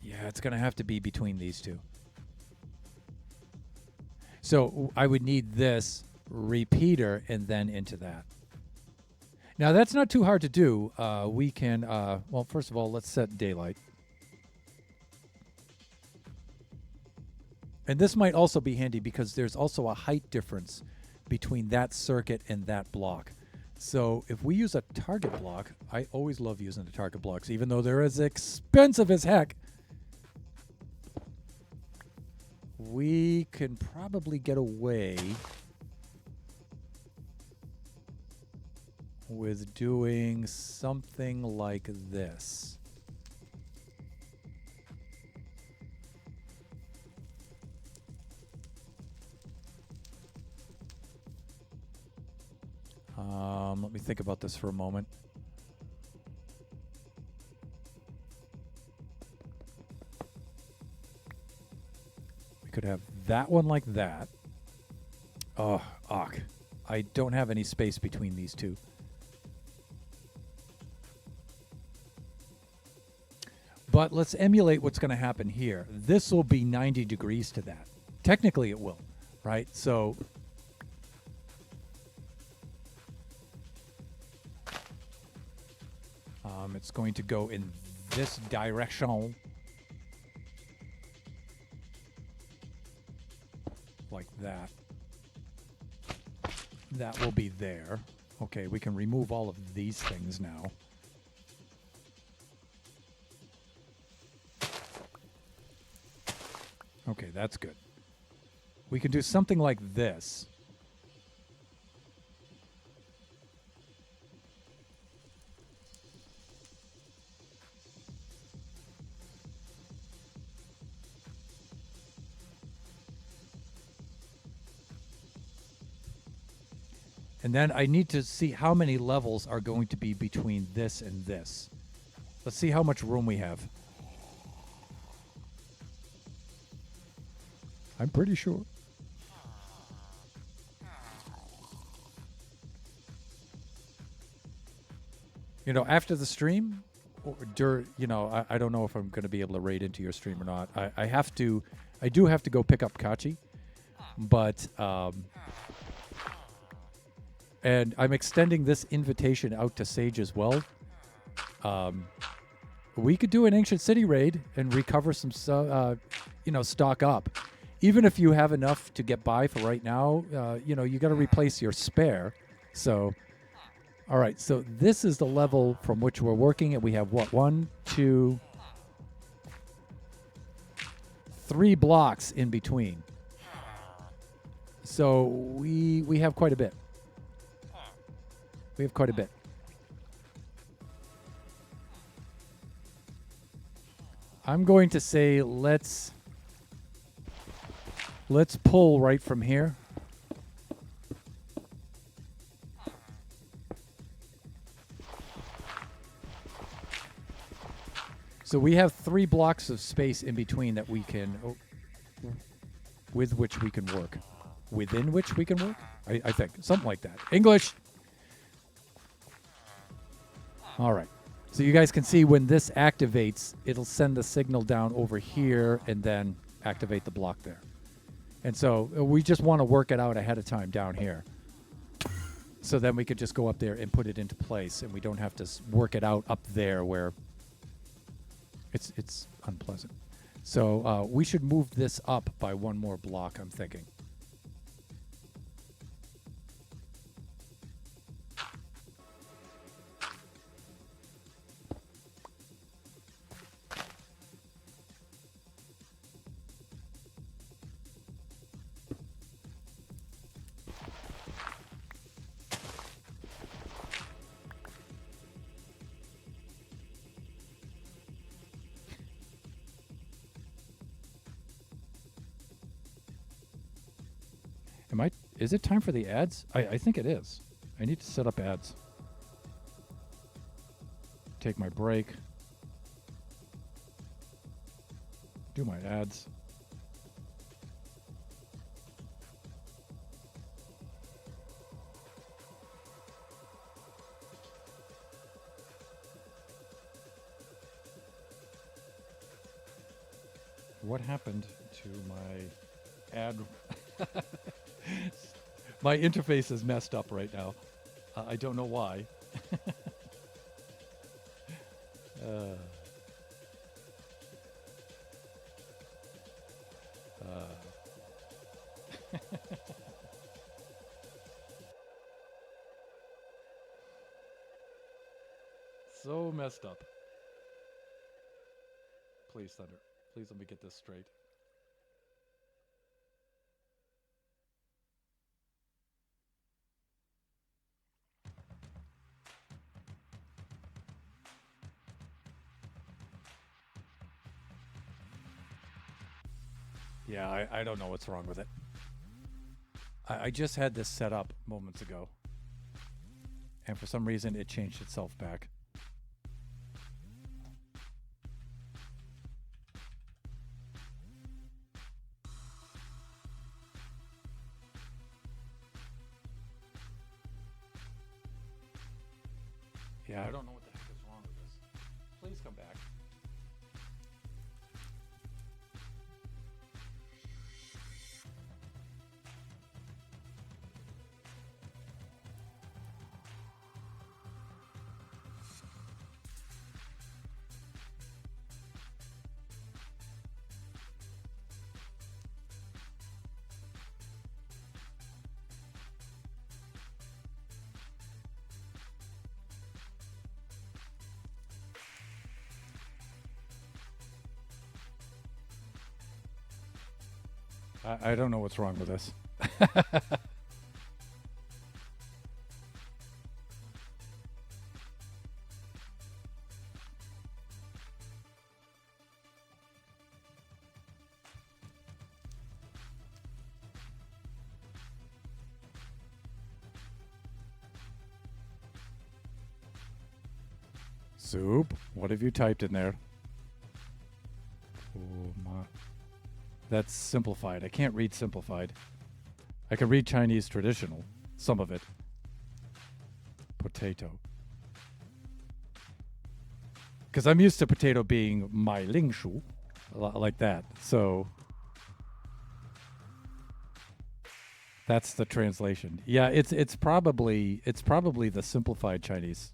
Yeah, it's going to have to be between these two. So I would need this repeater and then into that. Now, that's not too hard to do. We can, well, first of all, let's set daylight. And this might also be handy because there's also a height difference between that circuit and that block. So if we use a target block, I always love using the target blocks, even though they're as expensive as heck. We can probably get away with doing something like this. Let me think about this for a moment. We could have that one like that. Oh, ugh. I don't have any space between these two. But let's emulate what's going to happen here. This will be 90 degrees to that. Technically it will, right? So it's going to go in this direction. Like that. That will be there. Okay, we can remove all of these things now. Okay, that's good. We can do something like this. And then I need to see how many levels are going to be between this and this. Let's see how much room we have. I'm pretty sure. after the stream, or I don't know if I'm going to be able to raid into your stream or not. I do have to go pick up Kachi, but and I'm extending this invitation out to Sage as well. We could do an Ancient City raid and recover some, stock up. Even if you have enough to get by for right now, you got to replace your spare. So, all right. So this is the level from which we're working at. We have what? 1, 2, 3 blocks in between. So we have quite a bit. We have quite a bit. I'm going to say let's pull right from here. So we have 3 blocks of space in between that we can, with which we can work. Within which we can work? I think. Something like that. English! All right. So you guys can see when this activates, it'll send the signal down over here and then activate the block there. And so we just want to work it out ahead of time down here. So then we could just go up there and put it into place, and we don't have to work it out up there where it's unpleasant. So we should move this up by 1 more block, I'm thinking. Is it time for the ads? I think it is. I need to set up ads. Take my break. Do my ads. What happened to my ad? My interface is messed up right now. I don't know why. So messed up. Please, Thunder. Please let me get this straight. Yeah, I don't know what's wrong with it. I just had this set up moments ago. And for some reason, it changed itself back. Yeah, I don't know what the heck is wrong with this. Please come back. I don't know what's wrong with this. Soup, what have you typed in there? Oh my. That's simplified. I can't read simplified. I can read Chinese traditional, some of it. Potato. Because I'm used to potato being mai ling shu, like that. So that's the translation. Yeah, it's probably the simplified Chinese,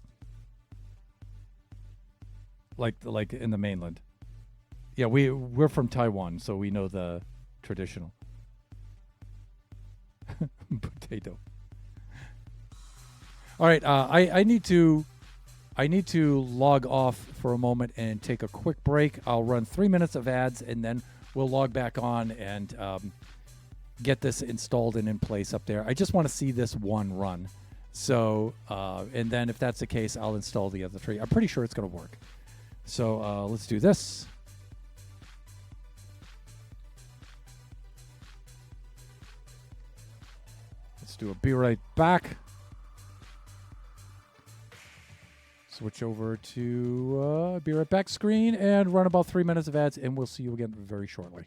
like in the mainland. Yeah, we're from Taiwan, so we know the traditional potato. All right, I need to log off for a moment and take a quick break. I'll run 3 minutes of ads, and then we'll log back on and get this installed and in place up there. I just want to see this one run. So, and then if that's the case, I'll install the other 3. I'm pretty sure it's going to work. So let's do this. Let's do a be right back. Switch over to be right back screen and run about 3 minutes of ads, and we'll see you again very shortly.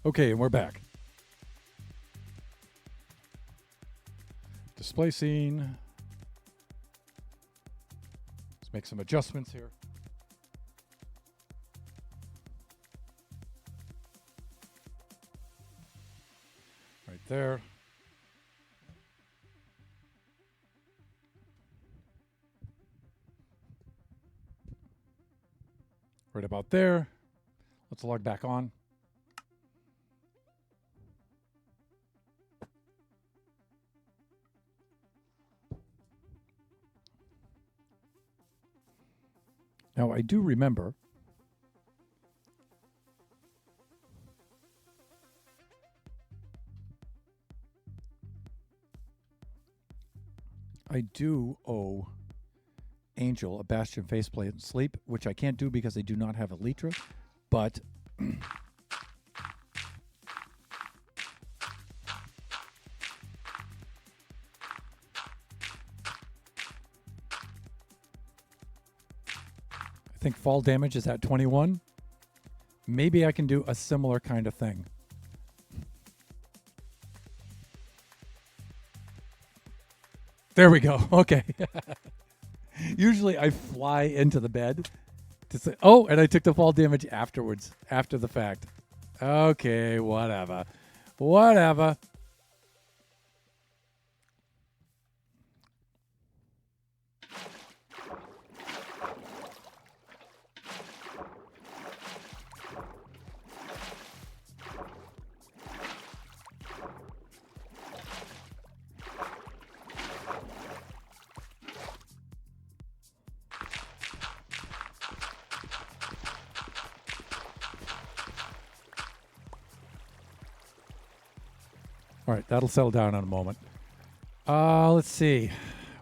Okay, and we're back. Display scene. Let's make some adjustments here. Right there. Right about there. Let's log back on. Now, I do remember I do owe Angel a Bastion faceplate and sleep, which I can't do because I do not have a Litra, but I think fall damage is at 21. Maybe I can do a similar kind of thing. There we go. Okay. Usually I fly into the bed to say, oh, and I took the fall damage afterwards, after the fact. Okay, whatever. Whatever. All right, that'll settle down in a moment. Let's see.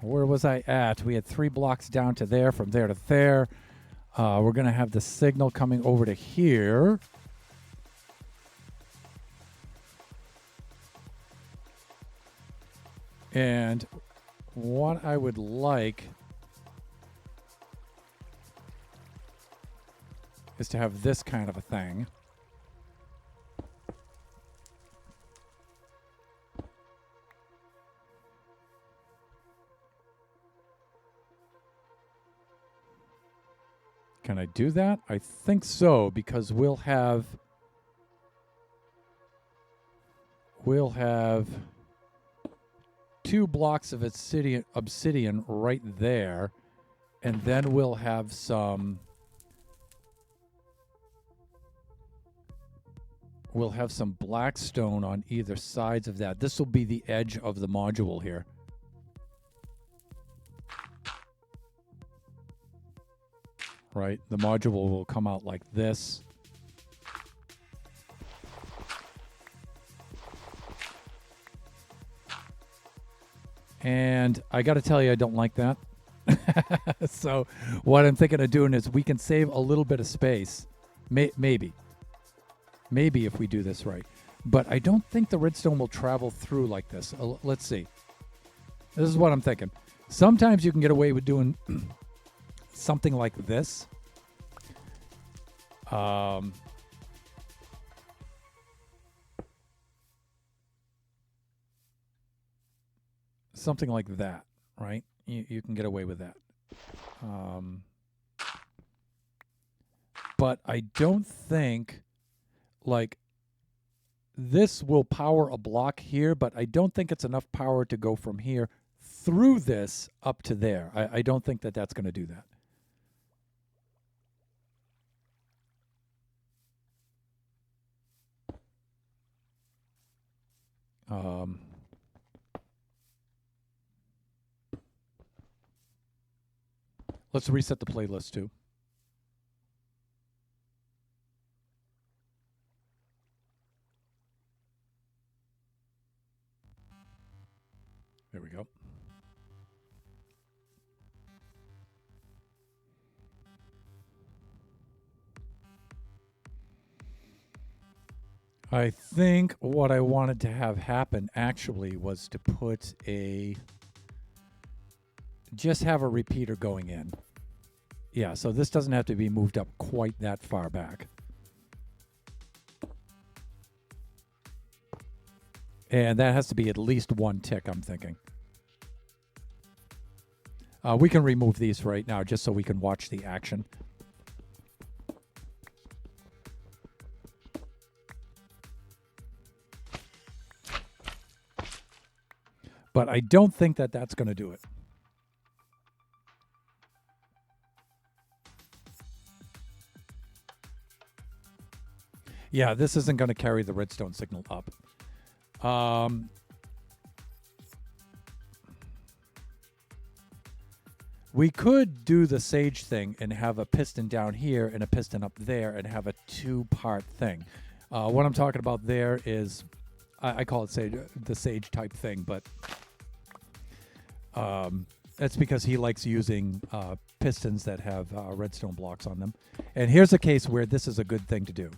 Where was I at? We had 3 blocks down to there, from there to there. We're going to have the signal coming over to here. And what I would like is to have this kind of a thing. Can I do that? I think so, because we'll have 2 blocks of obsidian right there, and then we'll have some black stone on either sides of that. This will be the edge of the module here. Right? The module will come out like this. And I got to tell you, I don't like that. So what I'm thinking of doing is we can save a little bit of space. Maybe if we do this right. But I don't think the redstone will travel through like this. Let's see. This is what I'm thinking. Sometimes you can get away with doing something like this. Something like that, right? You can get away with that. But I don't think, like, this will power a block here, but I don't think it's enough power to go from here through this up to there. I don't think that that's going to do that. Let's reset the playlist too. There we go. I think what I wanted to have happen actually was to put just have a repeater going in. Yeah, so this doesn't have to be moved up quite that far back. And that has to be at least 1 tick, I'm thinking. We can remove these right now just so we can watch the action. But I don't think that that's going to do it. Yeah, this isn't going to carry the redstone signal up. We could do the sage thing and have a piston down here and a piston up there and have a 2-part thing. What I'm talking about there is, I call it the sage type thing, but that's because he likes using pistons that have redstone blocks on them. And here's a case where this is a good thing to do.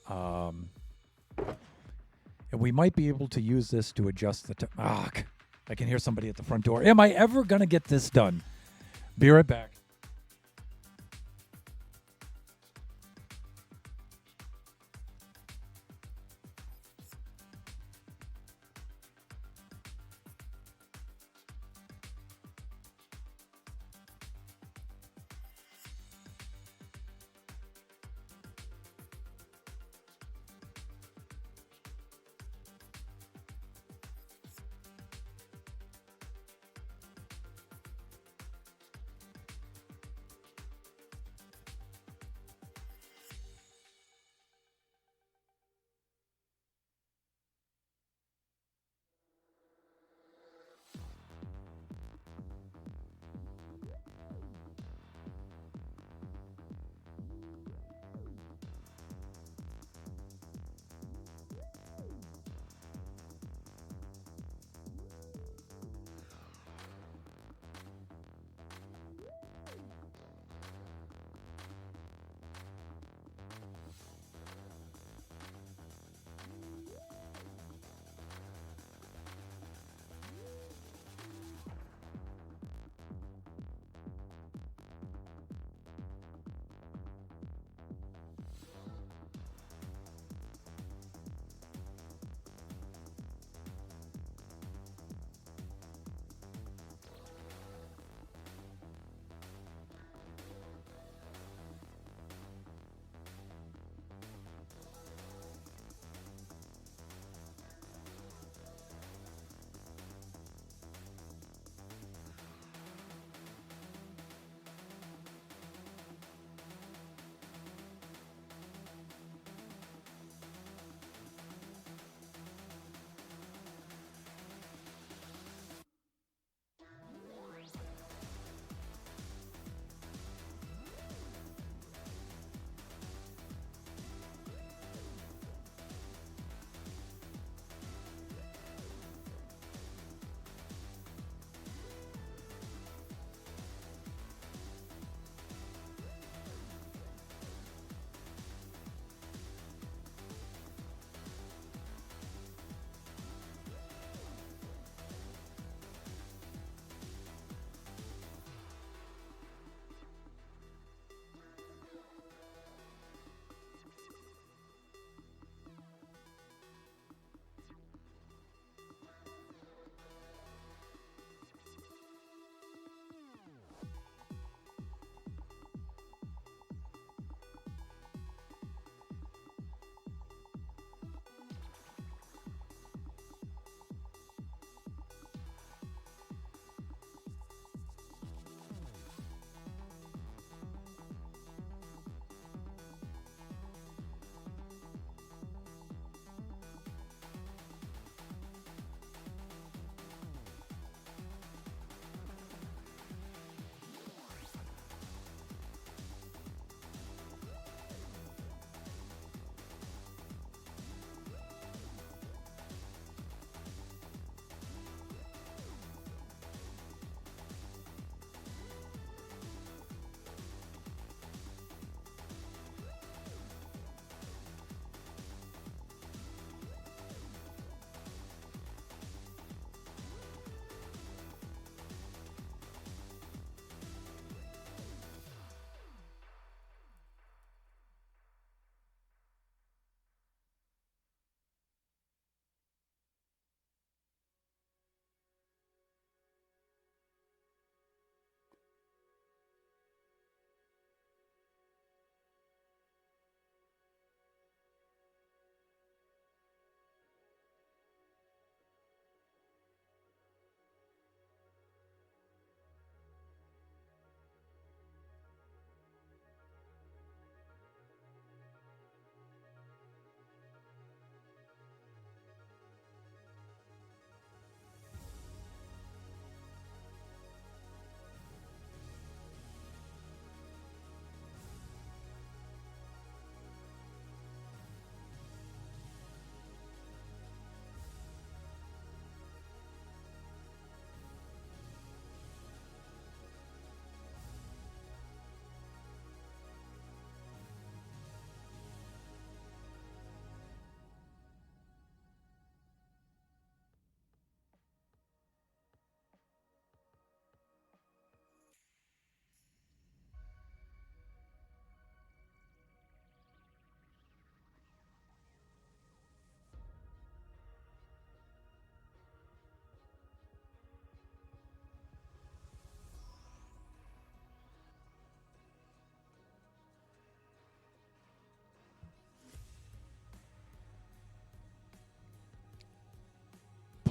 And we might be able to use this to adjust the... I can hear somebody at the front door. Am I ever going to get this done? Be right back.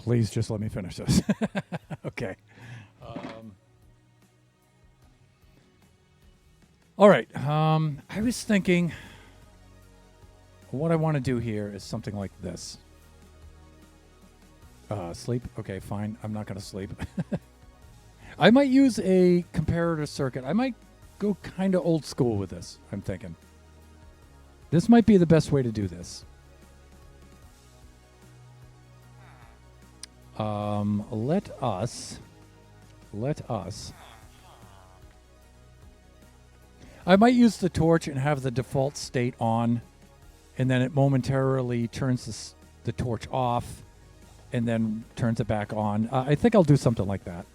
Please just let me finish this. Okay. All right. I was thinking what I want to do here is something like this. Sleep? Okay, fine. I'm not going to sleep. I might use a comparator circuit. I might go kind of old school with this, I'm thinking. This might be the best way to do this. Let us. I might use the torch and have the default state on, and then it momentarily turns the torch off, and then turns it back on. I think I'll do something like that.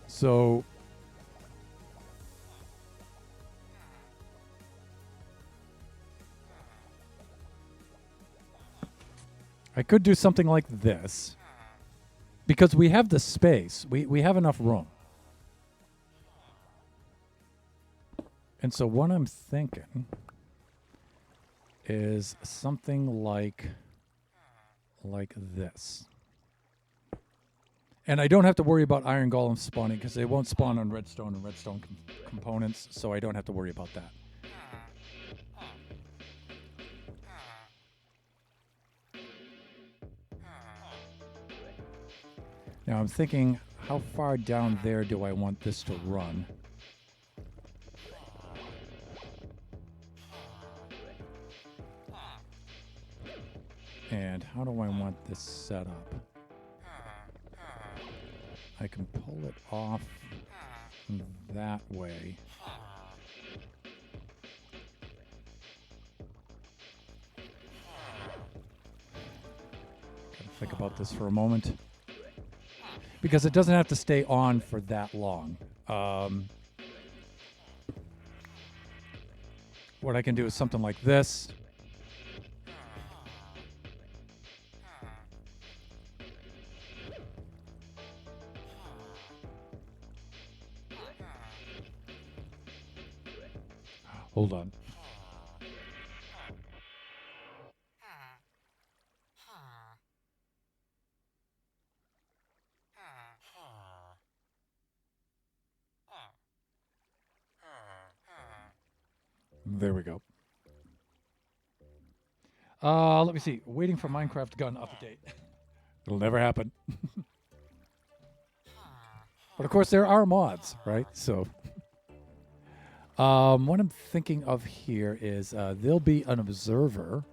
So I could do something like this because we have the space. We have enough room. And so what I'm thinking is something like this. And I don't have to worry about iron golems spawning because they won't spawn on redstone and redstone components, so I don't have to worry about that. Now I'm thinking, how far down there do I want this to run? And how do I want this set up? I can pull it off that way. Gotta think about this for a moment. Because it doesn't have to stay on for that long. What I can do is something like this. Hold on. There we go. Let me see. Waiting for Minecraft gun update. It'll never happen. But of course, there are mods, right? So, what I'm thinking of here is there'll be an observer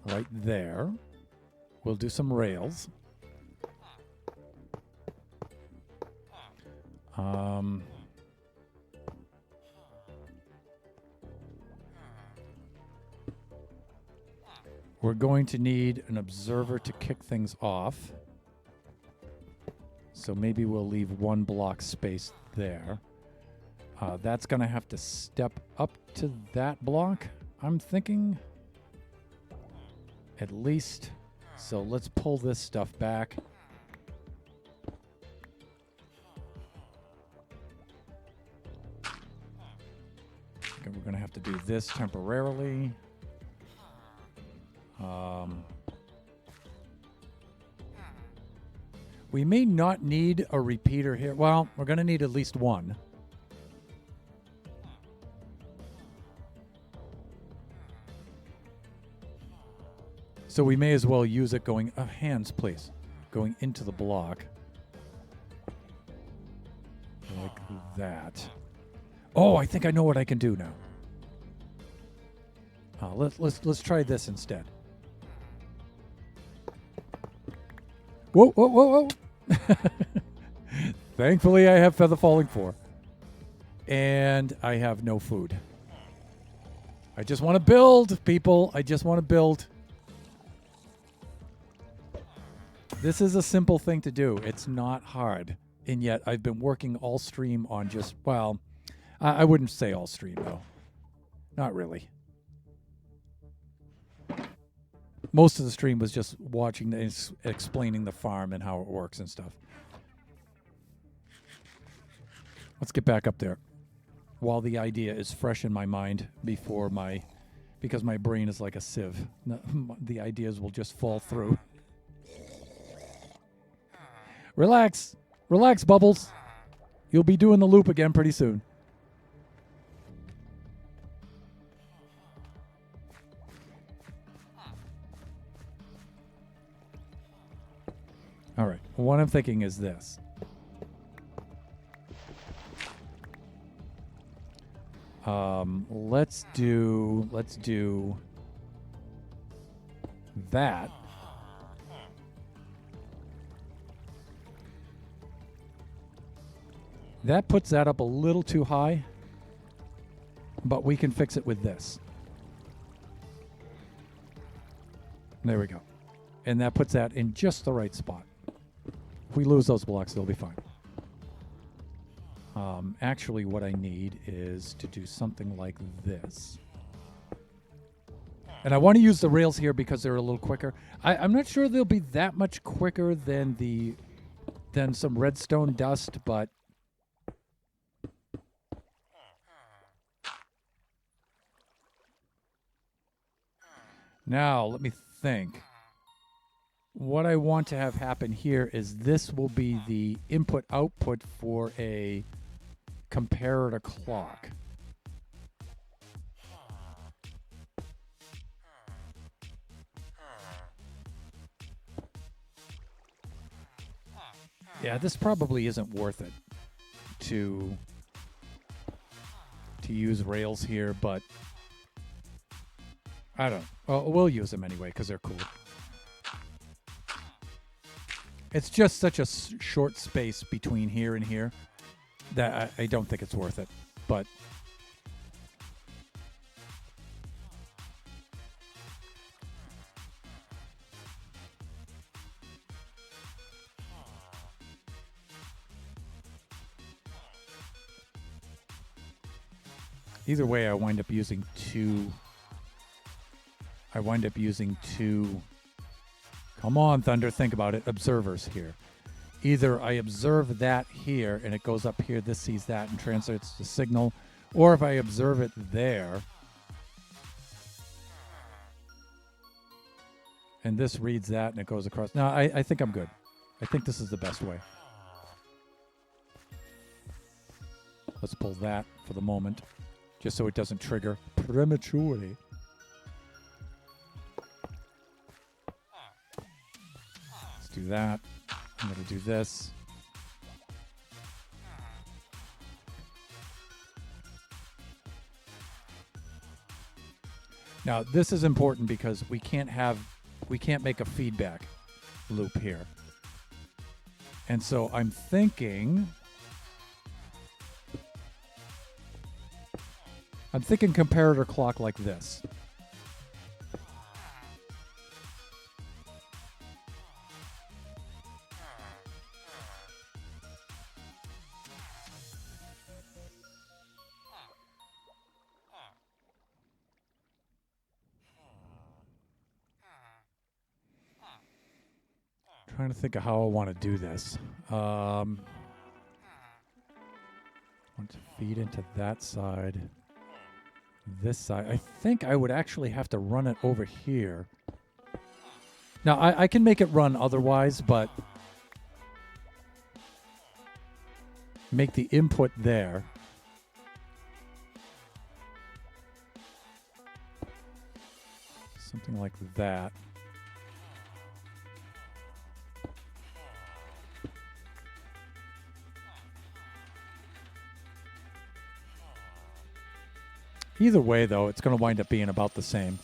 right there. We'll do some rails. We're going to need an observer to kick things off. So maybe we'll leave one block space there. That's going to have to step up to that block, I'm thinking. At least. So let's pull this stuff back. Okay, we're going to have to do this temporarily. We may not need a repeater here. Well, we're going to need at least one. So we may as well use it going... hands, please. Going into the block. Like that. Oh, I think I know what I can do now. Let's try this instead. Whoa, whoa, whoa, whoa. Thankfully, I have Feather Falling 4. And I have no food. I just want to build, people. I just want to build. This is a simple thing to do. It's not hard. And yet, I've been working all stream on just, well, I wouldn't say all stream, though. Not really. Most of the stream was just watching and explaining the farm and how it works and stuff. Let's get back up there while the idea is fresh in my mind because my brain is like a sieve. The ideas will just fall through. Relax. Relax, Bubbles. You'll be doing the loop again pretty soon. All right. What I'm thinking is this. Let's do that. That puts that up a little too high, but we can fix it with this. There we go. And that puts that in just the right spot. If we lose those blocks, they'll be fine. Actually, what I need is to do something like this. And I want to use the rails here because they're a little quicker. I'm not sure they'll be that much quicker than some redstone dust, but now let me think. What I want to have happen here is this will be the input-output for a comparator clock. Yeah, this probably isn't worth it to use rails here, but I don't know. Well, we'll use them anyway because they're cool. It's just such a short space between here and here that I don't think it's worth it. But either way, I wind up using two. Come on, Thunder, think about it. Observers here. Either I observe that here and it goes up here, this sees that and translates the signal, or if I observe it there and this reads that and it goes across. No, I think I'm good. I think this is the best way. Let's pull that for the moment, just so it doesn't trigger prematurely. Let's do that. I'm going to do this. Now, this is important because we can't make a feedback loop here. And so I'm thinking comparator clock like this. Trying to think of how I want to do this. Want to feed into that side. This side. I think I would actually have to run it over here. Now, I can make it run otherwise, but make the input there. Something like that. Either way, though, it's going to wind up being about the same.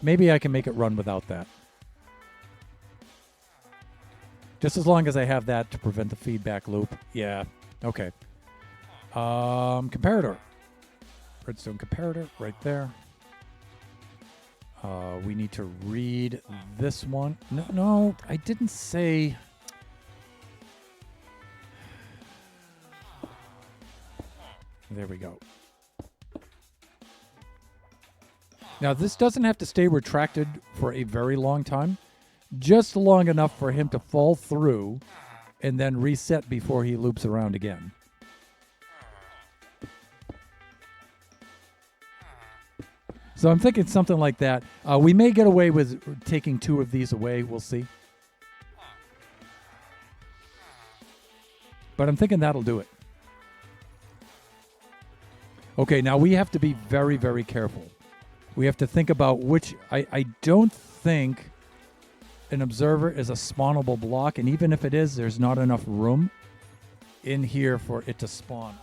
Maybe I can make it run without that. Just as long as I have that to prevent the feedback loop. Yeah. Okay. Comparator. Redstone comparator right there. We need to read this one. No, I didn't say... There we go. Now, this doesn't have to stay retracted for a very long time, just long enough for him to fall through and then reset before he loops around again. So I'm thinking something like that. We may get away with taking 2 of these away. We'll see. But I'm thinking that'll do it. Okay, now we have to be very, very careful. We have to think about which... I don't think an observer is a spawnable block, and even if it is, there's not enough room in here for it to spawn.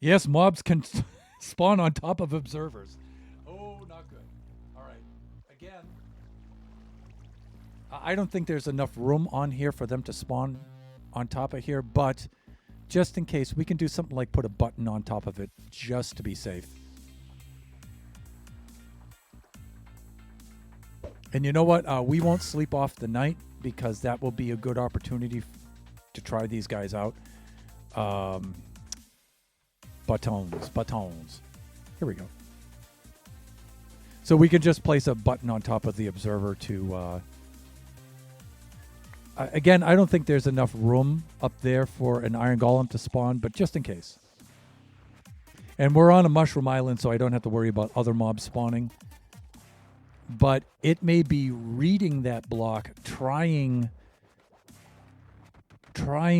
Yes, mobs can spawn on top of observers. Oh, not good. All right. Again, I don't think there's enough room on here for them to spawn on top of here, but just in case, we can do something like put a button on top of it just to be safe. And you know what? We won't sleep off the night because that will be a good opportunity to try these guys out. Buttons. Here we go. So we can just place a button on top of the observer to... again, I don't think there's enough room up there for an iron golem to spawn, but just in case. And we're on a mushroom island, so I don't have to worry about other mobs spawning. But it may be reading that block, trying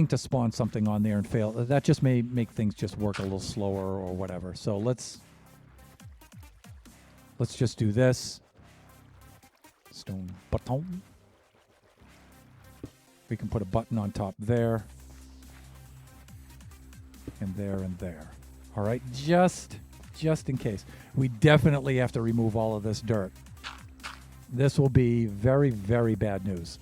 to spawn something on there and fail. That just may make things just work a little slower or whatever. So let's just do this. Stone button. We can put a button on top there. And there and there. All right, just in case. We definitely have to remove all of this dirt. This will be very, very bad news.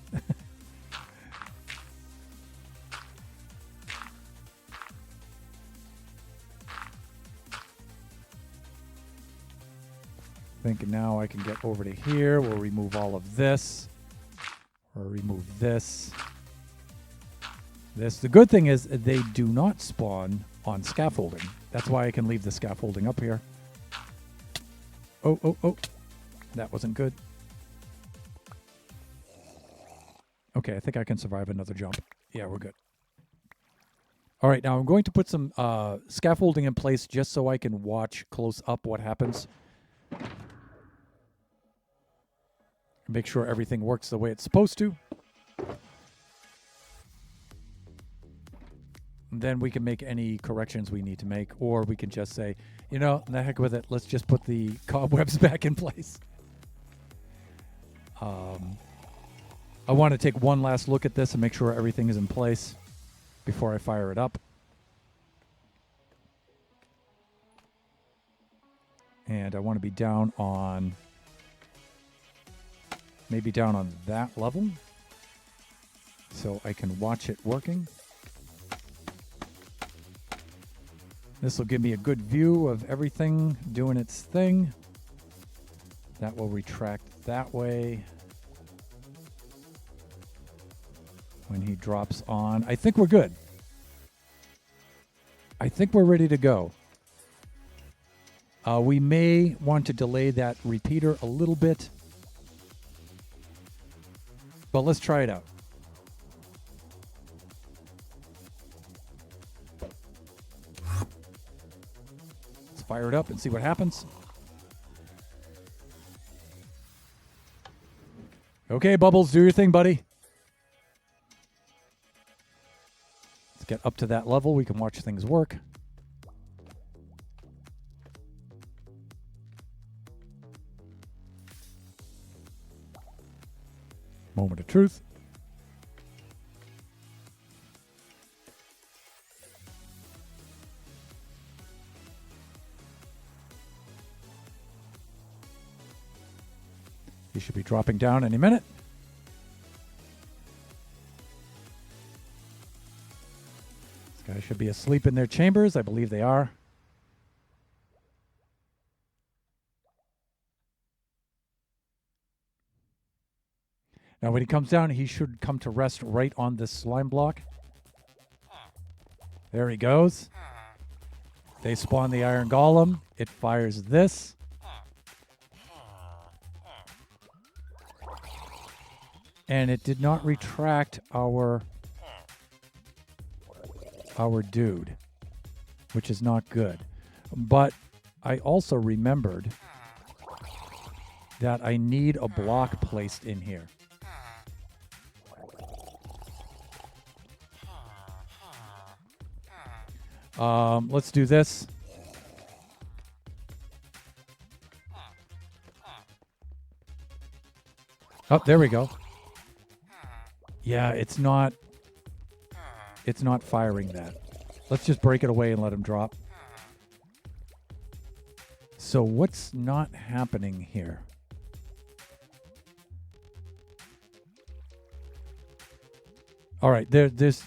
I think now I can get over to here. We'll remove all of this. Or remove this. The good thing is they do not spawn on scaffolding. That's why I can leave the scaffolding up here. Oh. That wasn't good. Okay, I think I can survive another jump. Yeah, we're good. All right, now I'm going to put some scaffolding in place just so I can watch close up what happens. Make sure everything works the way it's supposed to. And then we can make any corrections we need to make, or we can just say, you know, the heck with it. Let's just put the cobwebs back in place. I want to take one last look at this and make sure everything is in place before I fire it up. And I want to be down on, maybe down on that level so I can watch it working. This will give me a good view of everything doing its thing. That will retract that way. When he drops on, I think we're good. I think we're ready to go. We may want to delay that repeater a little bit. But let's try it out. Let's fire it up and see what happens. Okay, Bubbles, do your thing, buddy. Let's get up to that level. We can watch things work. Moment of truth. He should be dropping down any minute. These guys should be asleep in their chambers. I believe they are. Now, when he comes down, he should come to rest right on this slime block. There he goes. They spawn the iron golem. It fires this. And it did not retract our dude, which is not good. But I also remembered that I need a block placed in here. Let's do this. Oh, there we go. Yeah, it's not firing that. Let's just break it away and let him drop. So what's not happening here? All right, there's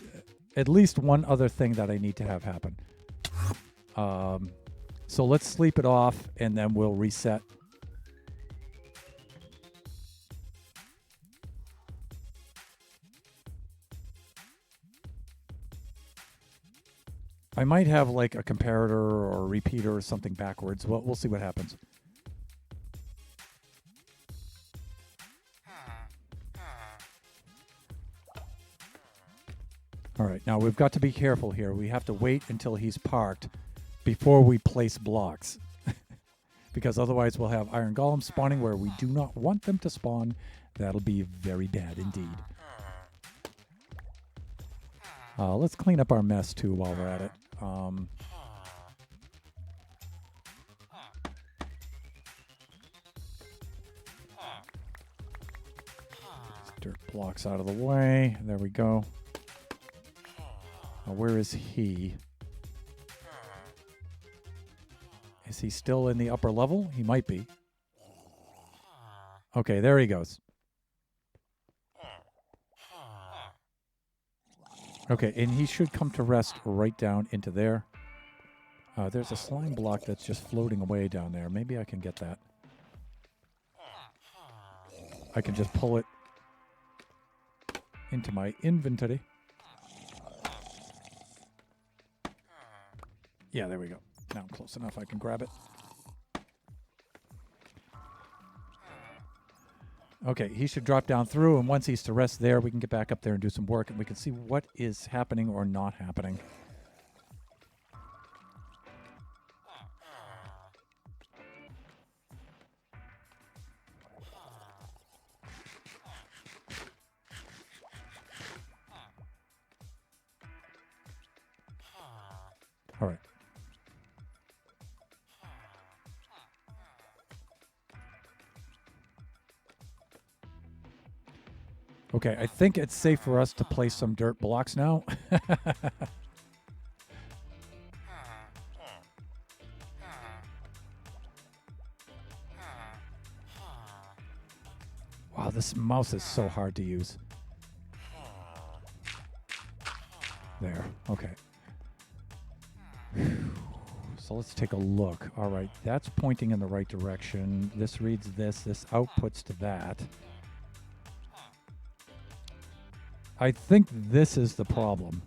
at least one other thing that I need to have happen. So let's sleep it off, and then we'll reset. I might have like a comparator or a repeater or something backwards. We'll see what happens. All right, now we've got to be careful here. We have to wait until he's parked before we place blocks. Because otherwise we'll have iron golems spawning where we do not want them to spawn. That'll be very bad indeed. Let's clean up our mess too while we're at it. Dirt blocks out of the way. There we go. Now, where is he? Is he still in the upper level? He might be. Okay, there he goes. Okay, and he should come to rest right down into there. There's a slime block that's just floating away down there. Maybe I can get that. I can just pull it into my inventory. Yeah, there we go. Now I'm close enough. I can grab it. Okay, he should drop down through, and once he's to rest there, we can get back up there and do some work, and we can see what is happening or not happening. All right. Okay, I think it's safe for us to place some dirt blocks now. Wow, this mouse is so hard to use. There, okay. So let's take a look. All right, that's pointing in the right direction. This reads this. This outputs to that. I think this is the problem.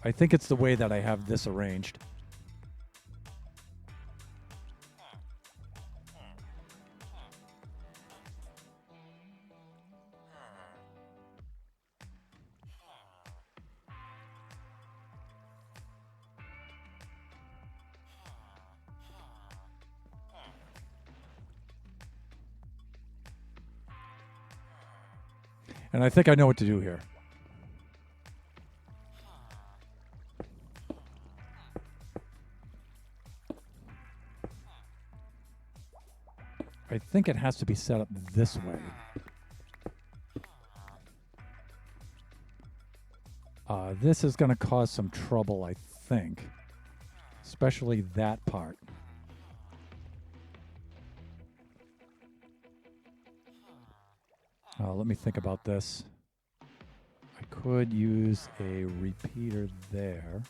I think it's the way that I have this arranged. And I think I know what to do here. I think it has to be set up this way. This is going to cause some trouble, I think. Especially that part. Let me think about this. I could use a repeater there.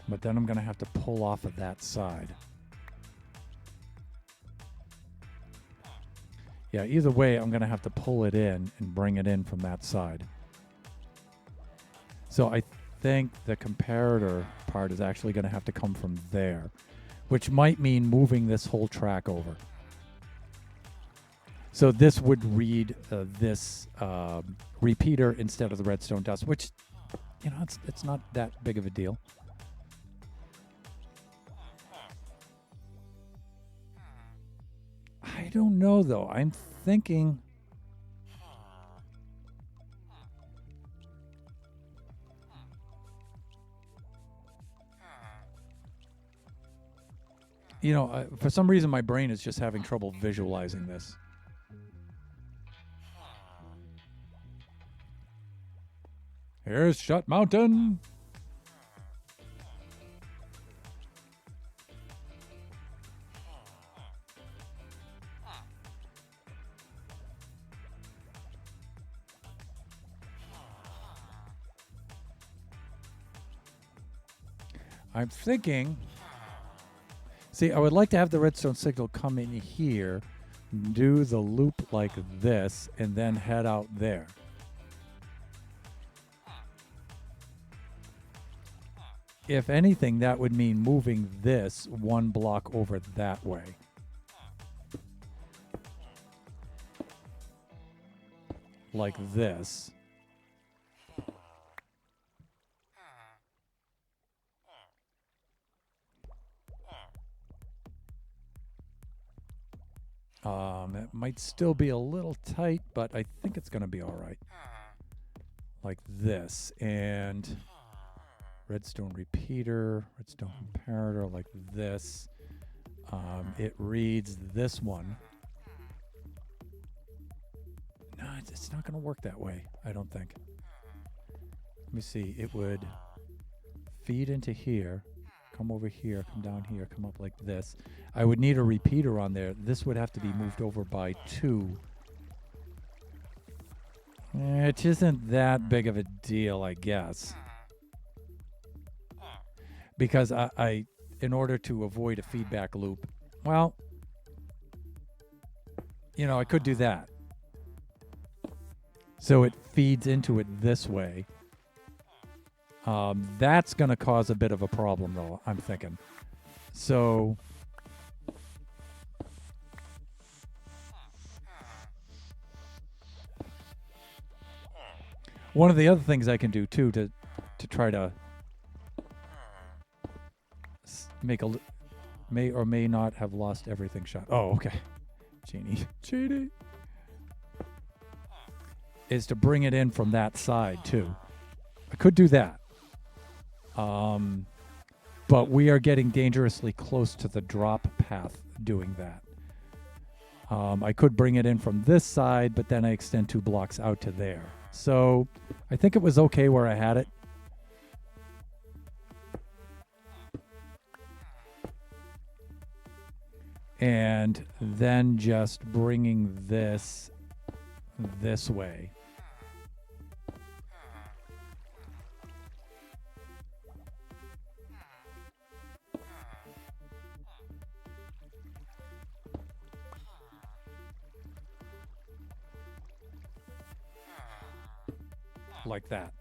But then I'm going to have to pull off of that side. Yeah, either way, I'm going to have to pull it in and bring it in from that side. So I think the comparator part is actually going to have to come from there, which might mean moving this whole track over. So this would read this repeater instead of the redstone dust, which, you know, it's not that big of a deal. I don't know, though. I'm thinking... You know, for some reason, my brain is just having trouble visualizing this. Here's Shut Mountain. I'm thinking... See, I would like to have the redstone signal come in here, do the loop like this, and then head out there. If anything, that would mean moving this one block over that way. Like this. It might still be a little tight, but I think it's going to be all right. Like this. And redstone repeater, redstone comparator, like this. It reads this one. No, it's not going to work that way, I don't think. Let me see. It would feed into here. Come over here, come down here, come up like this. I would need a repeater on there. This would have to be moved over by 2. Which isn't that big of a deal, I guess. Because I in order to avoid a feedback loop, well, you know, I could do that. So it feeds into it this way. That's going to cause a bit of a problem, though, I'm thinking. So... one of the other things I can do, too, to try to make a... may or may not have lost everything shot. Oh, okay. Genie. Is to bring it in from that side, too. I could do that. But we are getting dangerously close to the drop path doing that. I could bring it in from this side, but then I extend 2 blocks out to there. So I think it was okay where I had it. And then just bringing this way. Like that.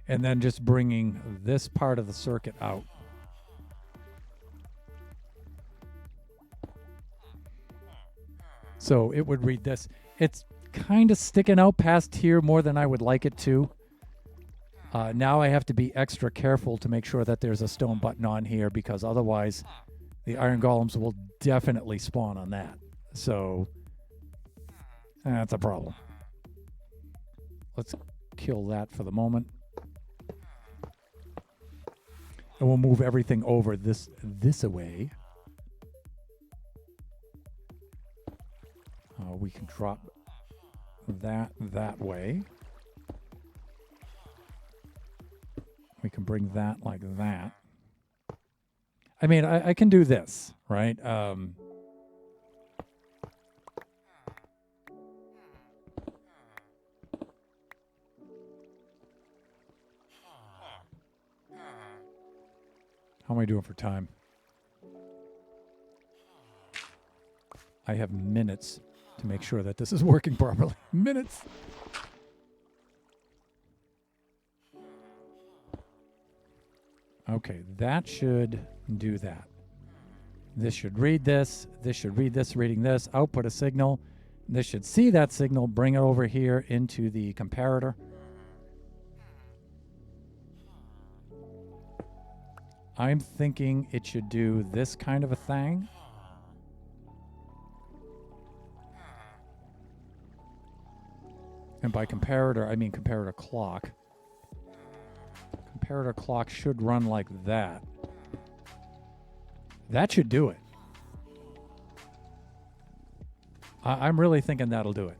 And then just bringing this part of the circuit out. So it would read this. It's kind of sticking out past here more than I would like it to. Now I have to be extra careful to make sure that there's a stone button on here, because otherwise the iron golems will definitely spawn on that. So that's a problem. Let's kill that for the moment. And we'll move everything over this away. We can drop that way. We can bring that like that. I mean, I can do this, right? How am I doing for time? I have minutes to make sure that this is working properly. Minutes. Okay, that should do that. This should read this. This should read this, reading this. Output a signal. This should see that signal, bring it over here into the comparator. I'm thinking it should do this kind of a thing. And by comparator, I mean comparator clock. Comparator clock should run like that. That should do it. I'm really thinking that'll do it.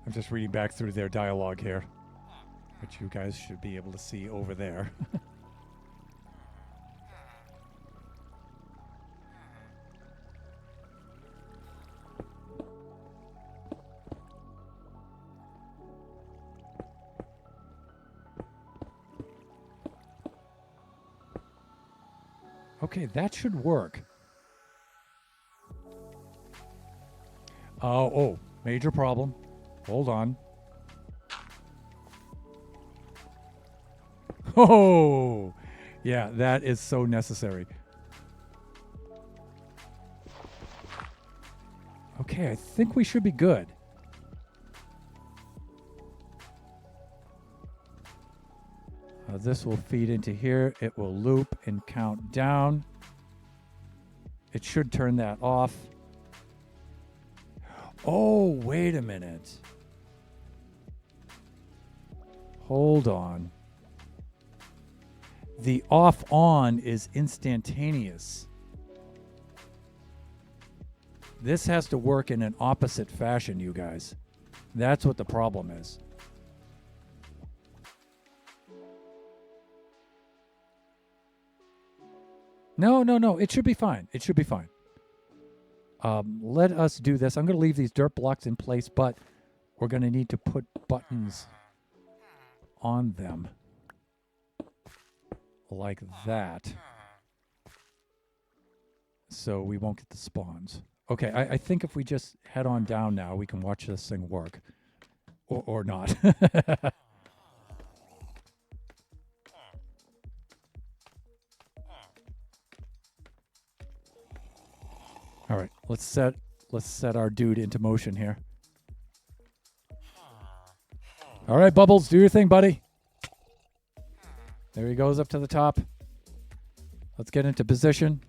I'm just reading back through their dialogue here, which you guys should be able to see over there. Okay, that should work. Oh, major problem. Hold on. Oh, yeah, that is so necessary. Okay, I think we should be good. This will feed into here. It will loop and count down. It should turn that off. Oh, wait a minute. Hold on. The off-on is instantaneous. This has to work in an opposite fashion, you guys. That's what the problem is. No. It should be fine. It should be fine. Let us do this. I'm going to leave these dirt blocks in place, but we're going to need to put buttons on them. Like that. So we won't get the spawns. Okay, I think if we just head on down now, we can watch this thing work. Or not. All right, let's set our dude into motion here. All right, Bubbles, do your thing, buddy. There he goes up to the top. Let's get into position.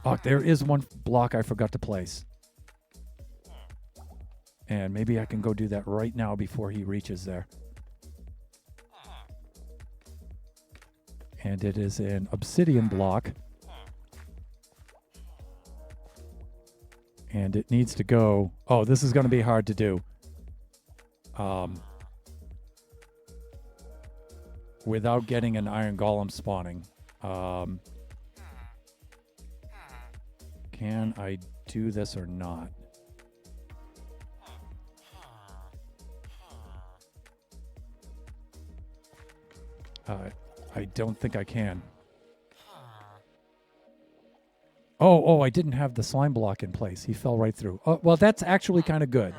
Oh, there is one block I forgot to place. And maybe I can go do that right now before he reaches there. And it is an obsidian block. And it needs to go... Oh, this is going to be hard to do. Without getting an iron golem spawning. Can I do this or not? I don't think I can. Oh, I didn't have the slime block in place. He fell right through. Oh, well, that's actually kind of good.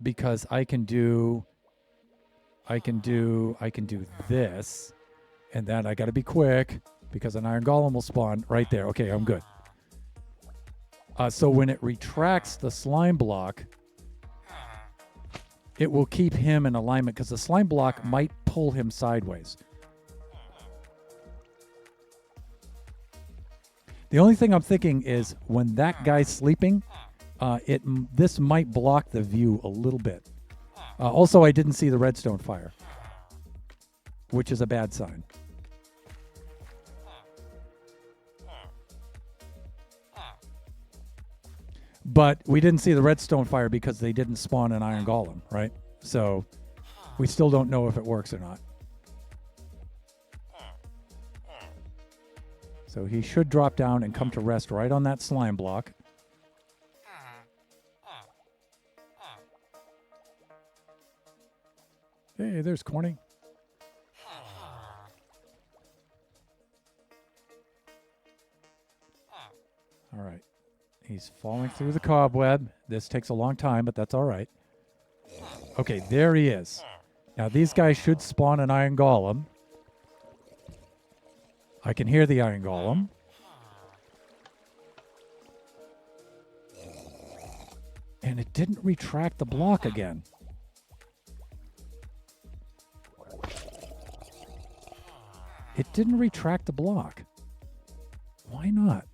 Because I can do this, and then I got to be quick because an iron golem will spawn right there. Okay, I'm good. So when it retracts the slime block, it will keep him in alignment because the slime block might pull him sideways. The only thing I'm thinking is when that guy's sleeping, this might block the view a little bit. Also, I didn't see the redstone fire, which is a bad sign. But we didn't see the redstone fire because they didn't spawn an iron golem, right? So we still don't know if it works or not. So he should drop down and come to rest right on that slime block. Hey, there's Corny. All right. He's falling through the cobweb. This takes a long time, but that's all right. Okay, there he is. Now, these guys should spawn an iron golem. I can hear the iron golem. And it didn't retract the block again. It didn't retract the block. Why not?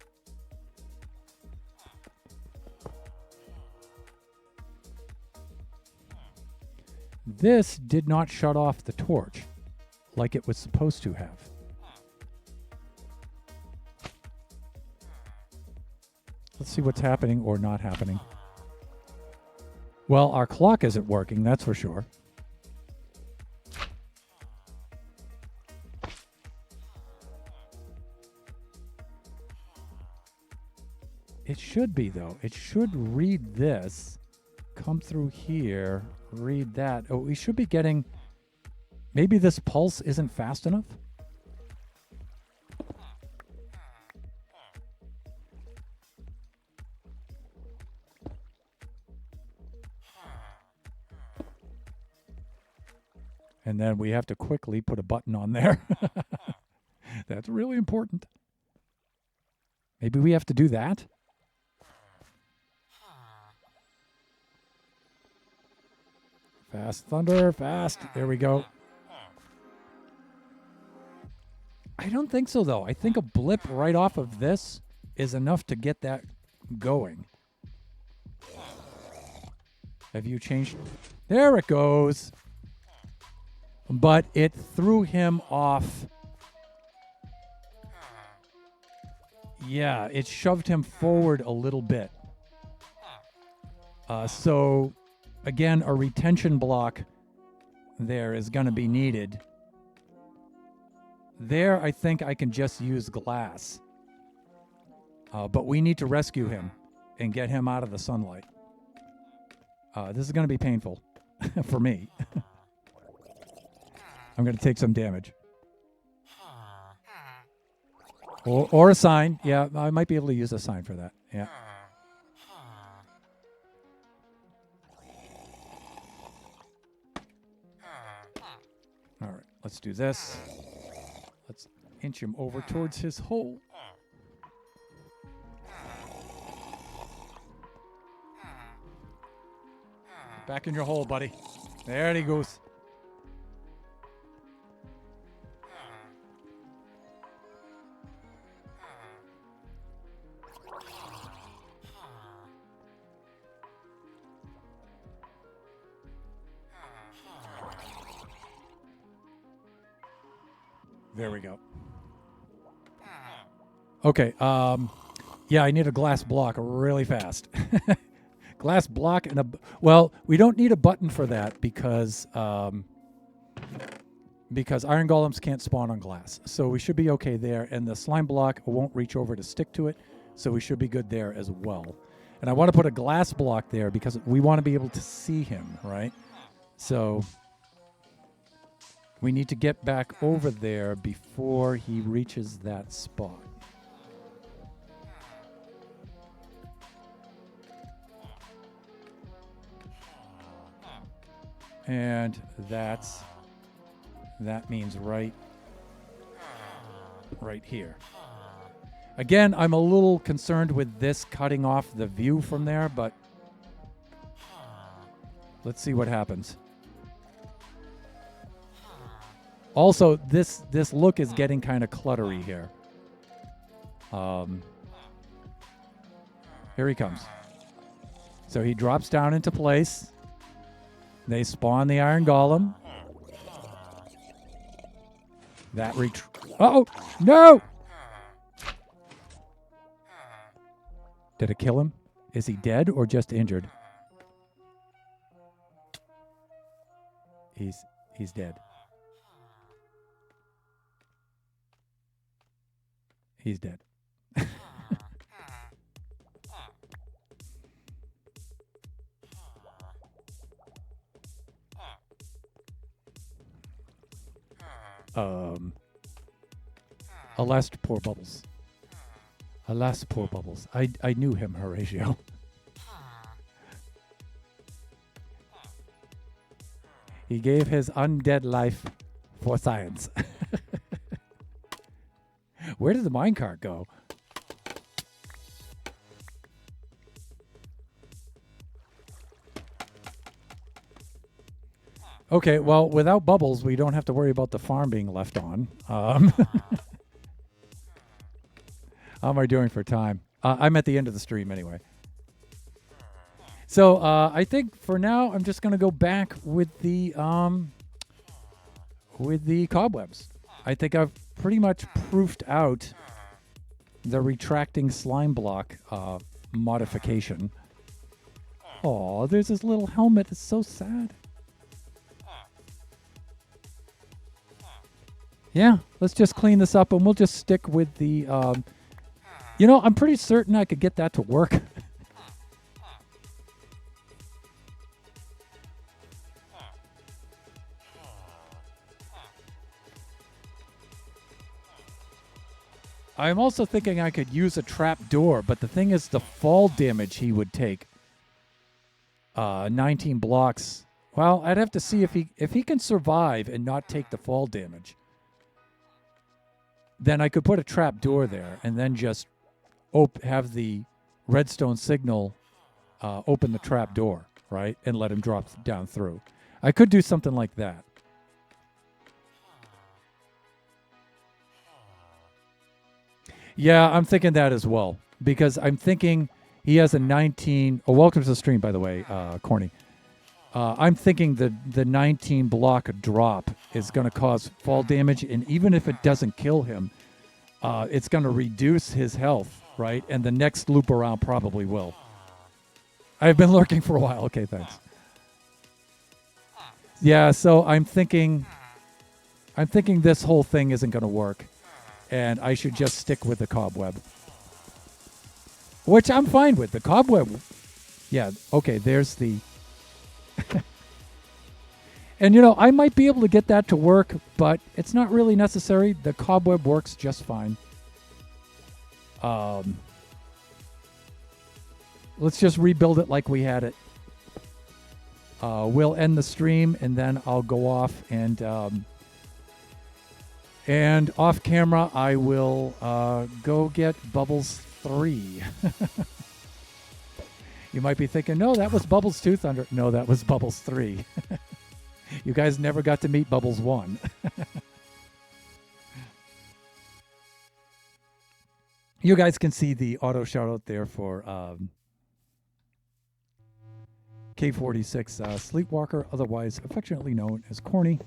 This did not shut off the torch like it was supposed to have. Let's see what's happening or not happening. Well, our clock isn't working, that's for sure. It should be, though. It should read this, come through here, read that. Oh, we should be getting... Maybe this pulse isn't fast enough? And then we have to quickly put a button on there. That's really important. Maybe we have to do that? Fast thunder, fast. There we go. I don't think so, though. I think a blip right off of this is enough to get that going. Have you changed? There it goes. But it threw him off. Yeah, it shoved him forward a little bit. So, again, a retention block there is going to be needed. There, I think I can just use glass. But we need to rescue him and get him out of the sunlight. This is going to be painful for me. I'm going to take some damage. Or a sign. Yeah, I might be able to use a sign for that. Yeah. All right, let's do this. Let's inch him over towards his hole. Back in your hole, buddy. There he goes. There we go. Okay, yeah, I need a glass block really fast. Glass block and a... Well, we don't need a button for that because iron golems can't spawn on glass. So we should be okay there, and the slime block won't reach over to stick to it, so we should be good there as well. And I want to put a glass block there because we want to be able to see him, right? So... we need to get back over there before he reaches that spot. And that means right here. Again, I'm a little concerned with this cutting off the view from there, but let's see what happens. Also, this look is getting kind of cluttery here. Here he comes. So he drops down into place. They spawn the iron golem. That oh no! Did it kill him? Is he dead or just injured? He's dead. He's dead. Alas, poor Bubbles. Alas, poor Bubbles. I knew him, Horatio. He gave his undead life for science. Where did the minecart go? Okay, well, without Bubbles, we don't have to worry about the farm being left on. How am I doing for time? I'm at the end of the stream anyway. So I think for now I'm just going to go back with the cobwebs. I think I've pretty much proofed out the retracting slime block modification. Oh, there's this little helmet. It's so sad. Yeah, let's just clean this up and we'll just stick with the... you know, I'm pretty certain I could get that to work. I'm also thinking I could use a trap door, but the thing is the fall damage he would take. 19 blocks. Well, I'd have to see if he can survive and not take the fall damage. Then I could put a trap door there and then just have the redstone signal open the trap door, right? And let him drop down through. I could do something like that. Yeah, I'm thinking that as well. Because I'm thinking he has a 19... Oh, welcome to the stream, by the way, Corny. I'm thinking the 19 block drop is going to cause fall damage. And even if it doesn't kill him, it's going to reduce his health, right? And the next loop around probably will. I've been lurking for a while. Okay, thanks. Yeah, so I'm thinking this whole thing isn't going to work. And I should just stick with the cobweb. Which I'm fine with. The cobweb. Yeah, okay, there's the... And, you know, I might be able to get that to work, but it's not really necessary. The cobweb works just fine. Let's just rebuild it like we had it. We'll end the stream, and then I'll go off and off camera, I will go get Bubbles 3. You might be thinking, no, that was Bubbles 2 Thunder. No, that was Bubbles 3. You guys never got to meet Bubbles 1. You guys can see the auto shout out there for K46 Sleepwalker, otherwise affectionately known as Corny,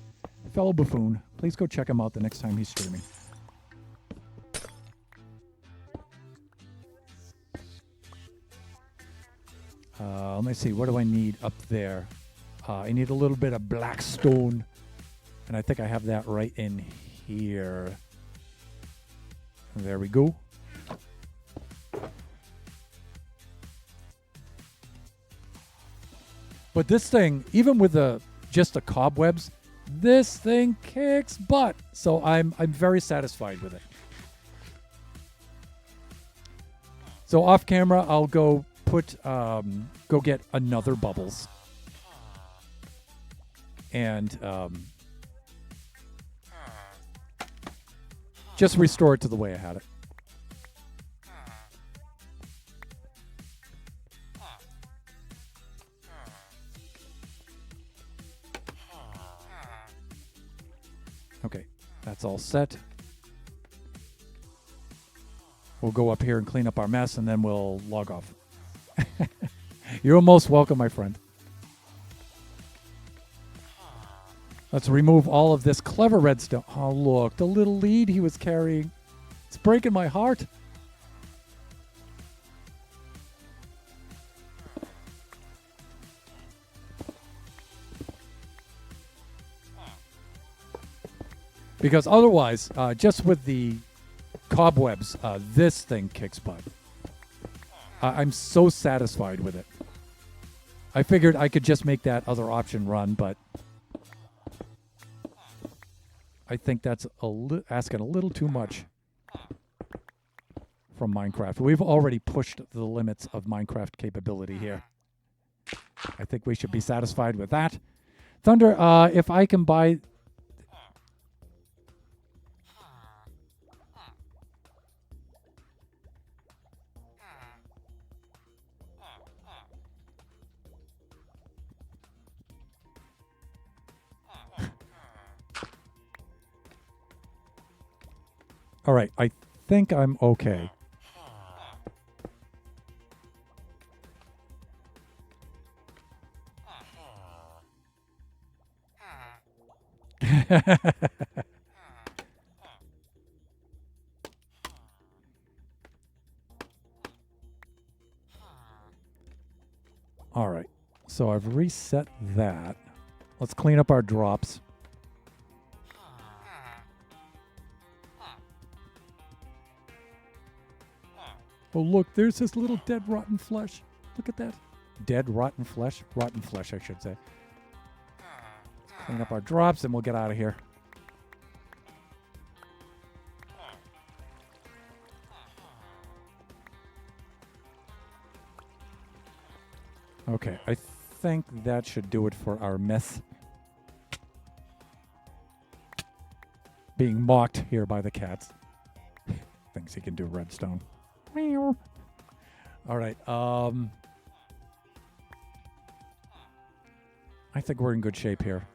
fellow buffoon. Please go check him out the next time he's streaming. Let me see, what do I need up there? I need a little bit of black stone, and I think I have that right in here. There we go. But this thing, even with just the cobwebs, this thing kicks butt. So I'm very satisfied with it. So off camera, I'll go go get another Bubbles. And just restore it to the way I had it. Okay, that's all set. We'll go up here and clean up our mess, and then we'll log off. You're most welcome, my friend. Let's remove all of this clever redstone. Oh, look, the little lead he was carrying. It's breaking my heart. Because otherwise, just with the cobwebs, this thing kicks butt. I'm so satisfied with it. I figured I could just make that other option run, but I think that's asking a little too much from Minecraft. We've already pushed the limits of Minecraft capability here. I think we should be satisfied with that. Thunder, if I can buy... All right, I think I'm okay. All right, so I've reset that. Let's clean up our drops. Oh, look, there's this little dead rotten flesh. Look at that. Dead rotten flesh? Rotten flesh, I should say. Let's clean up our drops and we'll get out of here. Okay, I think that should do it for our myth. Being mocked here by the cats. Thinks he can do redstone. All right. I think we're in good shape here.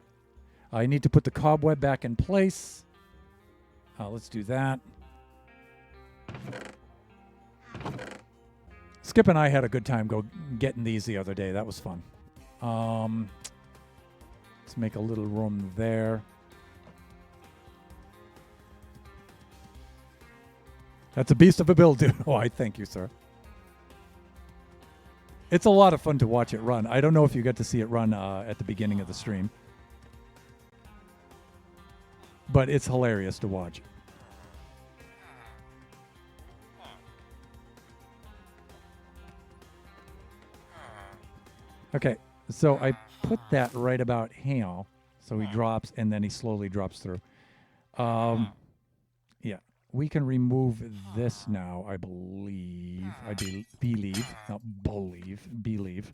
I need to put the cobweb back in place. Let's do that. Skip and I had a good time getting these the other day. That was fun. Let's make a little room there. That's a beast of a build, dude. Oh, I thank you, sir. It's a lot of fun to watch it run. I don't know if you get to see it run at the beginning of the stream, but it's hilarious to watch. Okay, so I put that right about here. So he drops, and then he slowly drops through. Yeah. We can remove this now, I believe. Believe.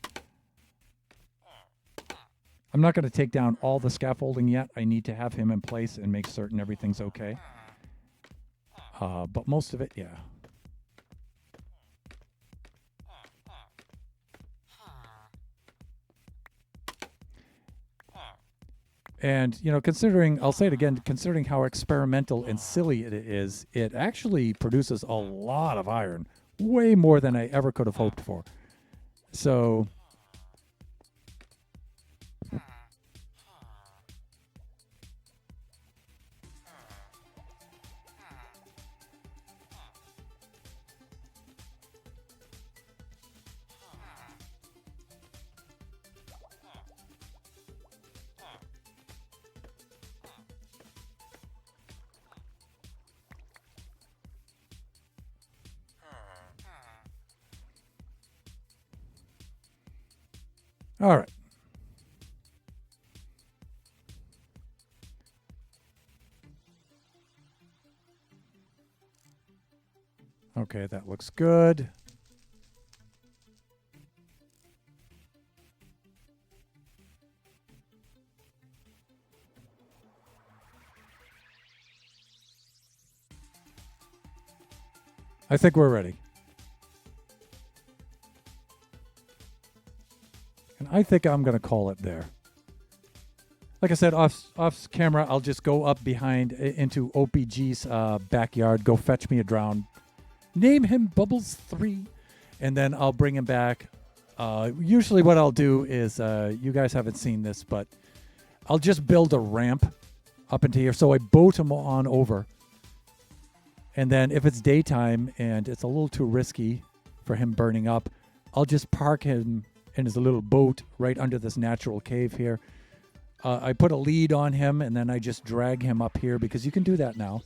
I'm not going to take down all the scaffolding yet. I need to have him in place and make certain everything's okay. But most of it, yeah. And, you know, considering, I'll say it again, considering how experimental and silly it is, it actually produces a lot of iron. Way more than I ever could have hoped for. So... All right. Okay, that looks good. I think we're ready. And I think I'm going to call it there. Like I said, off camera, I'll just go up behind into OPG's backyard, go fetch me a drown, name him Bubbles3, and then I'll bring him back. Usually what I'll do is, you guys haven't seen this, but I'll just build a ramp up into here. So I boat him on over. And then if it's daytime and it's a little too risky for him burning up, I'll just park him in his little boat right under this natural cave here. I put a lead on him, and then I just drag him up here because you can do that now.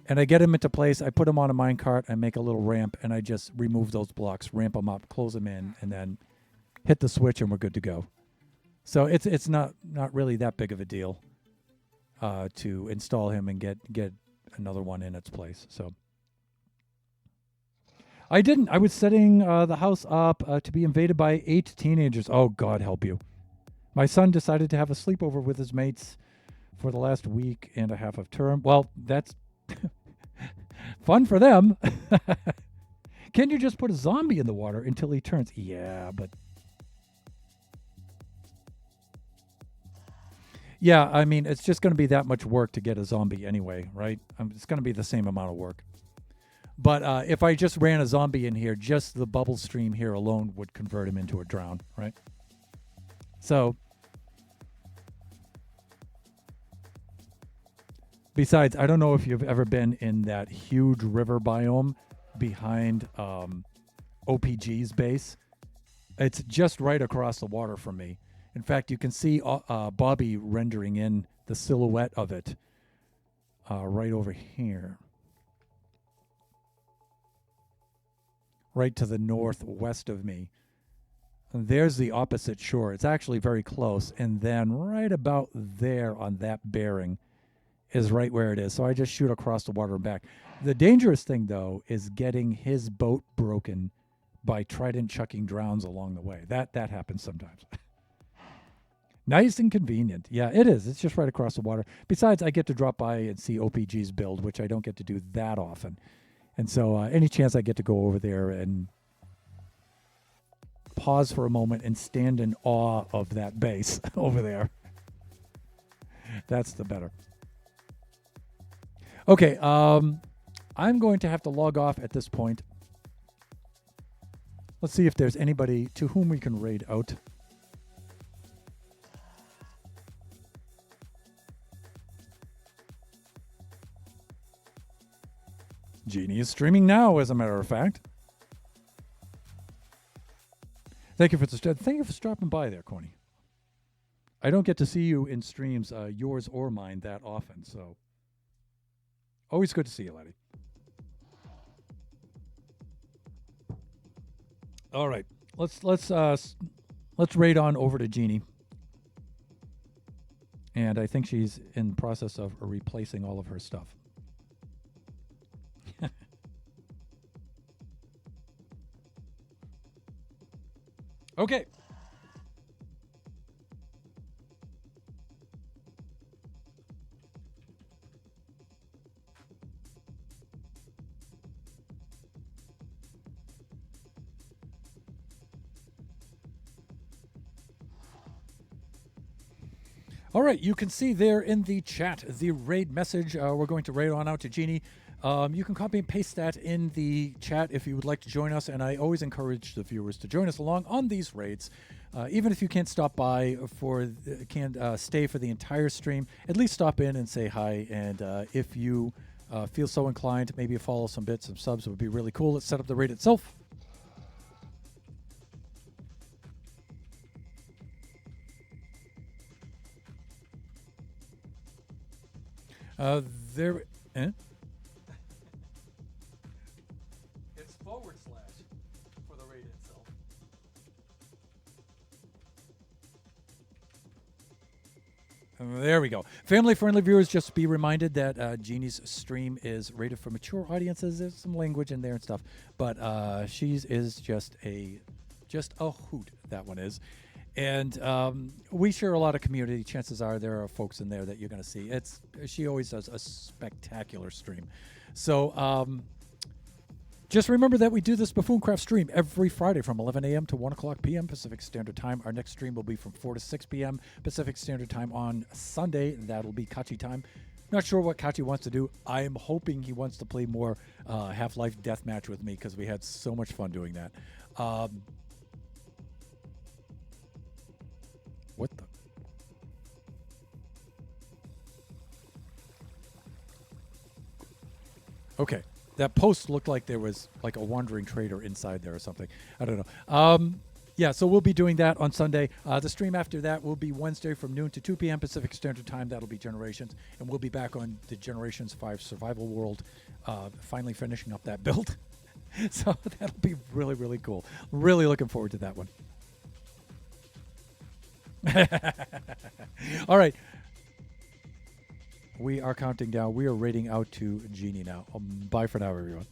And I get him into place. I put him on a minecart. I make a little ramp, and I just remove those blocks, ramp them up, close them in, and then hit the switch, and we're good to go. So it's not really that big of a deal. to install him and get another one in its place. So I didn't. I was setting the house up to be invaded by 8 teenagers. Oh, God help you. My son decided to have a sleepover with his mates for the last week and a half of term. Well, that's fun for them. Can you just put a zombie in the water until he turns? Yeah, but... Yeah, I mean, it's just going to be that much work to get a zombie anyway, right? It's going to be the same amount of work. But if I just ran a zombie in here, just the bubble stream here alone would convert him into a drown, right? So, besides, I don't know if you've ever been in that huge river biome behind OPG's base. It's just right across the water from me. In fact, you can see Bobby rendering in the silhouette of it right over here. Right to the northwest of me. And there's the opposite shore. It's actually very close. And then right about there on that bearing is right where it is. So I just shoot across the water and back. The dangerous thing, though, is getting his boat broken by trident chucking drowns along the way. That happens sometimes. Nice and convenient. Yeah, it is. It's just right across the water. Besides, I get to drop by and see OPG's build, which I don't get to do that often. And so any chance I get to go over there and pause for a moment and stand in awe of that base over there, that's the better. Okay, I'm going to have to log off at this point. Let's see if there's anybody to whom we can raid out. Jeannie is streaming now, as a matter of fact. Thank you for stopping by there, Corny. I don't get to see you in streams, yours or mine, that often, so always good to see you, laddie. All right, let's raid on over to Jeannie, and I think she's in the process of replacing all of her stuff. Okay. All right, you can see there in the chat the raid message. We're going to raid on out to Jeannie. You can copy and paste that in the chat if you would like to join us, and I always encourage the viewers to join us along on these raids. Even if you can't stop by can't stay for the entire stream, at least stop in and say hi. And if you feel so inclined, maybe follow some bits and subs would be really cool. Let's set up the raid itself. There. It's / for the raid itself. There we go. Family-friendly viewers, just be reminded that Jeannie's stream is rated for mature audiences. There's some language in there and stuff, but she is just a hoot. That one is. And we share a lot of community. Chances are there are folks in there that you're going to see. She always does a spectacular stream. So just remember that we do this Buffooncraft stream every Friday from 11 a.m. to 1 o'clock p.m. Pacific Standard Time. Our next stream will be from 4 to 6 p.m. Pacific Standard Time on Sunday. That'll be Kachi time. Not sure what Kachi wants to do. I am hoping he wants to play more Half-Life Deathmatch with me because we had so much fun doing that. What the? Okay. That post looked like there was like a wandering trader inside there or something. I don't know. Yeah, so we'll be doing that on Sunday. The stream after that will be Wednesday from noon to 2 p.m. Pacific Standard Time. That'll be Generations. And we'll be back on the Generations 5 Survival World, finally finishing up that build. So that'll be really, really cool. Really looking forward to that one. All right. We are counting down. We are rating out to Genie now. Bye for now, everyone.